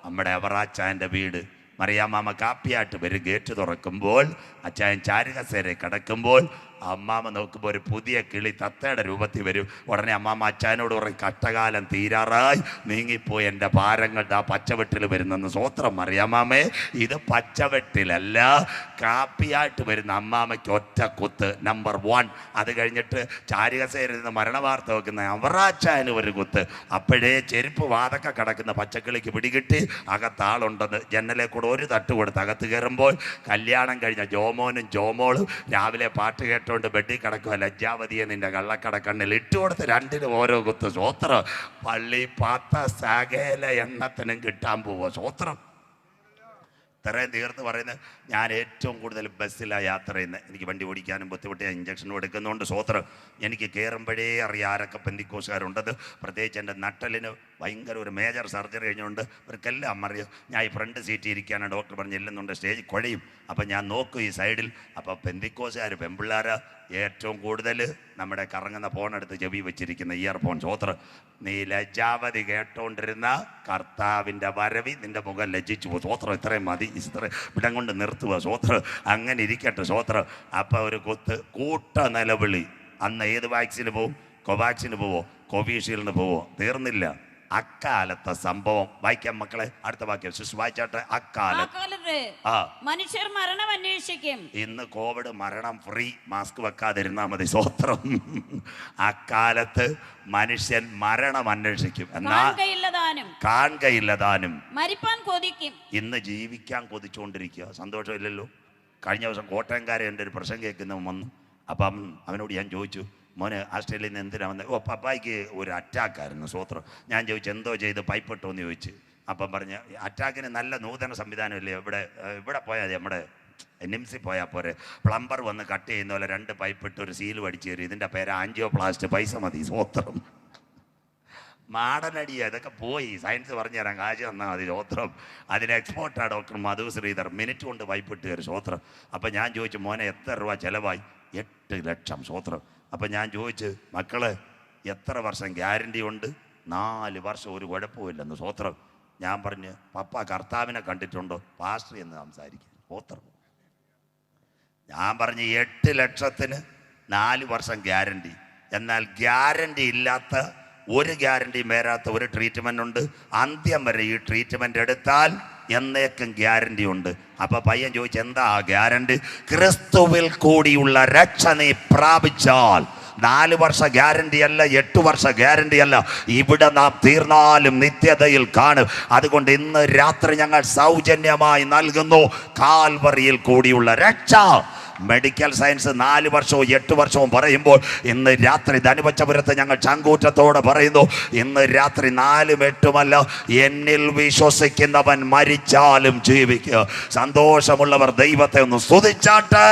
[SPEAKER 1] നമ്മുടെ അവറാച്ചായൻ്റെ വീട്. മറിയാമ്മ കാപ്പിയായിട്ട് വരും. ഗേറ്റ് തുറക്കുമ്പോൾ അച്ചായൻ ചാരുകസേര കിടക്കുമ്പോൾ അമ്മാമ്മ നോക്കുമ്പോൾ ഒരു പുതിയ കിളി തത്തയുടെ രൂപത്തിൽ വരും. ഉടനെ അമ്മാമ്മ അച്ചായനോട് പറയും, കഷ്ടകാലം തീരാറായി, നീങ്ങിപ്പോയി എൻ്റെ ഭാരങ്ങളുടെ ആ പച്ചവെട്ടിൽ വരുന്നെന്ന്. സ്വോത്രം. അറിയാമാമേ, ഇത് പച്ചവെട്ടിലല്ല, കാപ്പിയായിട്ട് വരുന്ന അമ്മാമ്മയ്ക്ക് ഒറ്റ കുത്ത്. നമ്പർ 1. അത് കഴിഞ്ഞിട്ട് ചാരുകസേരയിൽ നിന്ന് മരണവാർത്ത വെക്കുന്ന അവറാച്ചായന് ഒരു കുത്ത്. അപ്പോഴേ ചെരുപ്പ് വാതൊക്കെ കിടക്കുന്ന പച്ചക്കിളിക്ക് പിടികിട്ടി അകത്താളുണ്ടെന്ന്. ജനലെ കൂടെ ഒരു തട്ട് കൊടുത്ത് അകത്ത് കയറുമ്പോൾ കല്യാണം കഴിഞ്ഞ ജോമോനും ജോമോളും രാവിലെ പാട്ട് കേട്ടോണ്ട് ബെഡിൽ കിടക്കുക. ലജ്ജാവതിയെ നിന്റെ കള്ളക്കടക്കണ്ണിൽ ഇട്ടുകൊടുത്ത് 2നും ഓരോ കുത്ത്. സ്വോത്രം. പള്ളി പാത്ത സകല എണ്ണത്തിനും കിട്ടാൻ പോവുക. സ്വോത്രം. ഇത്രയും തീർത്ത് പറയുന്നത്, ഞാൻ ഏറ്റവും കൂടുതൽ ബസ്സിലാണ് യാത്ര ചെയ്യുന്നത്. എനിക്ക് വണ്ടി ഓടിക്കാനും ബുദ്ധിമുട്ടിയ ഇഞ്ചക്ഷനും എടുക്കുന്നതുകൊണ്ട്. സ്വോത്രം. എനിക്ക് കയറുമ്പോഴേ അറിയാം ആരൊക്കെ പെന്തിക്കോസുകാരുണ്ടത്. പ്രത്യേകിച്ച് എൻ്റെ നട്ടലിന് ഭയങ്കര ഒരു മേജർ സർജറി കഴിഞ്ഞുകൊണ്ട് ഇവർക്കെല്ലാം അറിയാം. ഞാൻ ഈ ഫ്രണ്ട് സീറ്റിൽ ഇരിക്കാനാണ് ഡോക്ടർ പറഞ്ഞ് ചെല്ലുന്നുണ്ട്, സ്റ്റേജ് കുഴയും. അപ്പം ഞാൻ നോക്കും ഈ സൈഡിൽ. അപ്പോൾ പെന്തിക്കോസുകാർ പെൺപിള്ളേർ ഏറ്റവും കൂടുതൽ നമ്മുടെ കറങ്ങുന്ന ഫോണെടുത്ത് ചെവി വെച്ചിരിക്കുന്ന ഇയർഫോൺ. സ്വോത്രം. നീ ലജ്ജാവതി കേട്ടോണ്ടിരുന്ന കർത്താവിൻ്റെ വരവി നിൻ്റെ മുഖം ലജ്ജിച്ചു പോകും. സ്വോത്രം. ഇത്രയും മതി. ഇവിടം കൊണ്ട് നിർത്തുക. സ്വോത്രം. അങ്ങനെ ഇരിക്കട്ടെ. സ്വോത്രം. അപ്പം ഒരു കുത്ത്. കൂട്ട നിലവിളി. അന്ന് ഏത് വാക്സിന് പോവും? കോവാക്സിന് പോവോ? കോവിഷീൽഡിന് പോവോ? തീർന്നില്ല. അക്കാലത്തെ സംഭവം വായിക്കാം മക്കളെ. അടുത്ത വാക്യം വായിച്ചാട്ടെ.
[SPEAKER 2] അക്കാലത്ത്
[SPEAKER 1] ആ
[SPEAKER 2] മനുഷ്യർ മരണം അന്വേഷിക്കും.
[SPEAKER 1] ഇന്ന് കോവിഡ് മരണം ഫ്രീ, മാസ്ക് വെക്കാതിരുന്നാ മതി. സ്വത്രം. അക്കാലത്ത് മനുഷ്യൻ മരണം അന്വേഷിക്കും, കാണുകയില്ലതാനും
[SPEAKER 2] മരിപ്പാൻ കൊതിക്കും.
[SPEAKER 1] ഇന്ന് ജീവിക്കാൻ കൊതിച്ചുകൊണ്ടിരിക്കുക. സന്തോഷമില്ലല്ലോ. കഴിഞ്ഞ ദിവസം കോട്ടയംകാരെ എൻ്റെ ഒരു പ്രശ്നം കേൾക്കുന്നവൻ വന്നു. അപ്പം അവനോട് ഞാൻ ചോദിച്ചു, മോനെ ആസ്ട്രേലിയയിൽ നിന്ന് എന്തിനാ വന്നത്? ഓ പപ്പായ്ക്ക് ഒരു അറ്റാക്കായിരുന്നു. സ്വത്രം. ഞാൻ ചോദിച്ചു എന്തോ ചെയ്ത് പൈപ്പിട്ടോ എന്ന് ചോദിച്ചു. അപ്പം പറഞ്ഞ് അറ്റാക്കിന് നല്ല നൂതന സംവിധാനമില്ലേ ഇവിടെ പോയാൽ നമ്മുടെ നിംസി പോയാൽ പോരെ, പ്ലംബർ വന്ന് കട്ട് ചെയ്യുന്ന പോലെ 2 പൈപ്പിട്ട് ഒരു സീൽ പഠിച്ചു തരും. ഇതിൻ്റെ പേര് ആൻജിയോപ്ലാസ്റ്റ്, പൈസ മതി. സ്വത്രം. മാടനടിയ ഇതൊക്കെ പോയി. സയൻസ് പറഞ്ഞു തരാം, കാശ് തന്നാൽ മതി. സ്വത്രം. അതിന് എക്സ്പോർട്ടാണ് ഡോക്ടർ മധു ശ്രീധർ. മിനിറ്റ് കൊണ്ട് പൈപ്പിട്ട് കയറി. സ്വത്രം. അപ്പം ഞാൻ ചോദിച്ചു മോനെ എത്ര രൂപ ചിലവായി? 8 ലക്ഷം. സ്വത്രം. അപ്പം ഞാൻ ചോദിച്ചു മക്കളെ എത്ര വർഷം ഗ്യാരണ്ടി ഉണ്ട്? 4 വർഷം, ഒരു കുഴപ്പമില്ലെന്ന്. സ്വത്രം. ഞാൻ പറഞ്ഞു പപ്പ കർത്താവിനെ കണ്ടിട്ടുണ്ടോ? പാസ്റ്റർ എന്ന് സംസാരിക്കും. സ്വത്രം. ഞാൻ പറഞ്ഞു 8 ലക്ഷത്തിന് 4 വർഷം ഗ്യാരണ്ടി. എന്നാൽ ഗ്യാരണ്ടി ഇല്ലാത്ത, ഒരു ഗ്യാരണ്ടിയും വരാത്ത ഒരു ട്രീറ്റ്മെൻ്റ് ഉണ്ട്. അന്ത്യം വരെ ഈ ട്രീറ്റ്മെൻ്റ് എടുത്താൽ എന്നേക്കും ഗ്യാരണ്ടി ഉണ്ട്. അപ്പൊ പയ്യൻ ചോദിച്ചു എന്താ ഗ്യാരണ്ടി? ക്രിസ്തുവിൽ കൂടിയുള്ള രക്ഷ നീ പ്രാപിച്ചാൽ 4 വർഷ ഗ്യാരണ്ടി അല്ല, 8 വർഷ ഗ്യാരണ്ടി അല്ല. ഇവിടെ നാം തീർന്നാലും നിത്യതയിൽ കാണും. അതുകൊണ്ട് ഇന്ന് രാത്രി ഞങ്ങൾ സൗജന്യമായി നൽകുന്നു കാൽവറിയിൽ കൂടിയുള്ള രക്ഷ. മെഡിക്കൽ സയൻസ് 4 വർഷവും 8 വർഷവും പറയുമ്പോൾ ഇന്ന് രാത്രി ധനുവച്ചപുരത്ത് ഞങ്ങൾ ചങ്കൂറ്റത്തോടെ പറയുന്നു, ഇന്ന് രാത്രി 4ഉം 8ഉമല്ല, എന്നിൽ വിശ്വസിക്കുന്നവൻ മരിച്ചാലും ജീവിക്കുക. സന്തോഷമുള്ളവർ ദൈവത്തെ ഒന്ന് സ്തുതിച്ചാട്ടെ.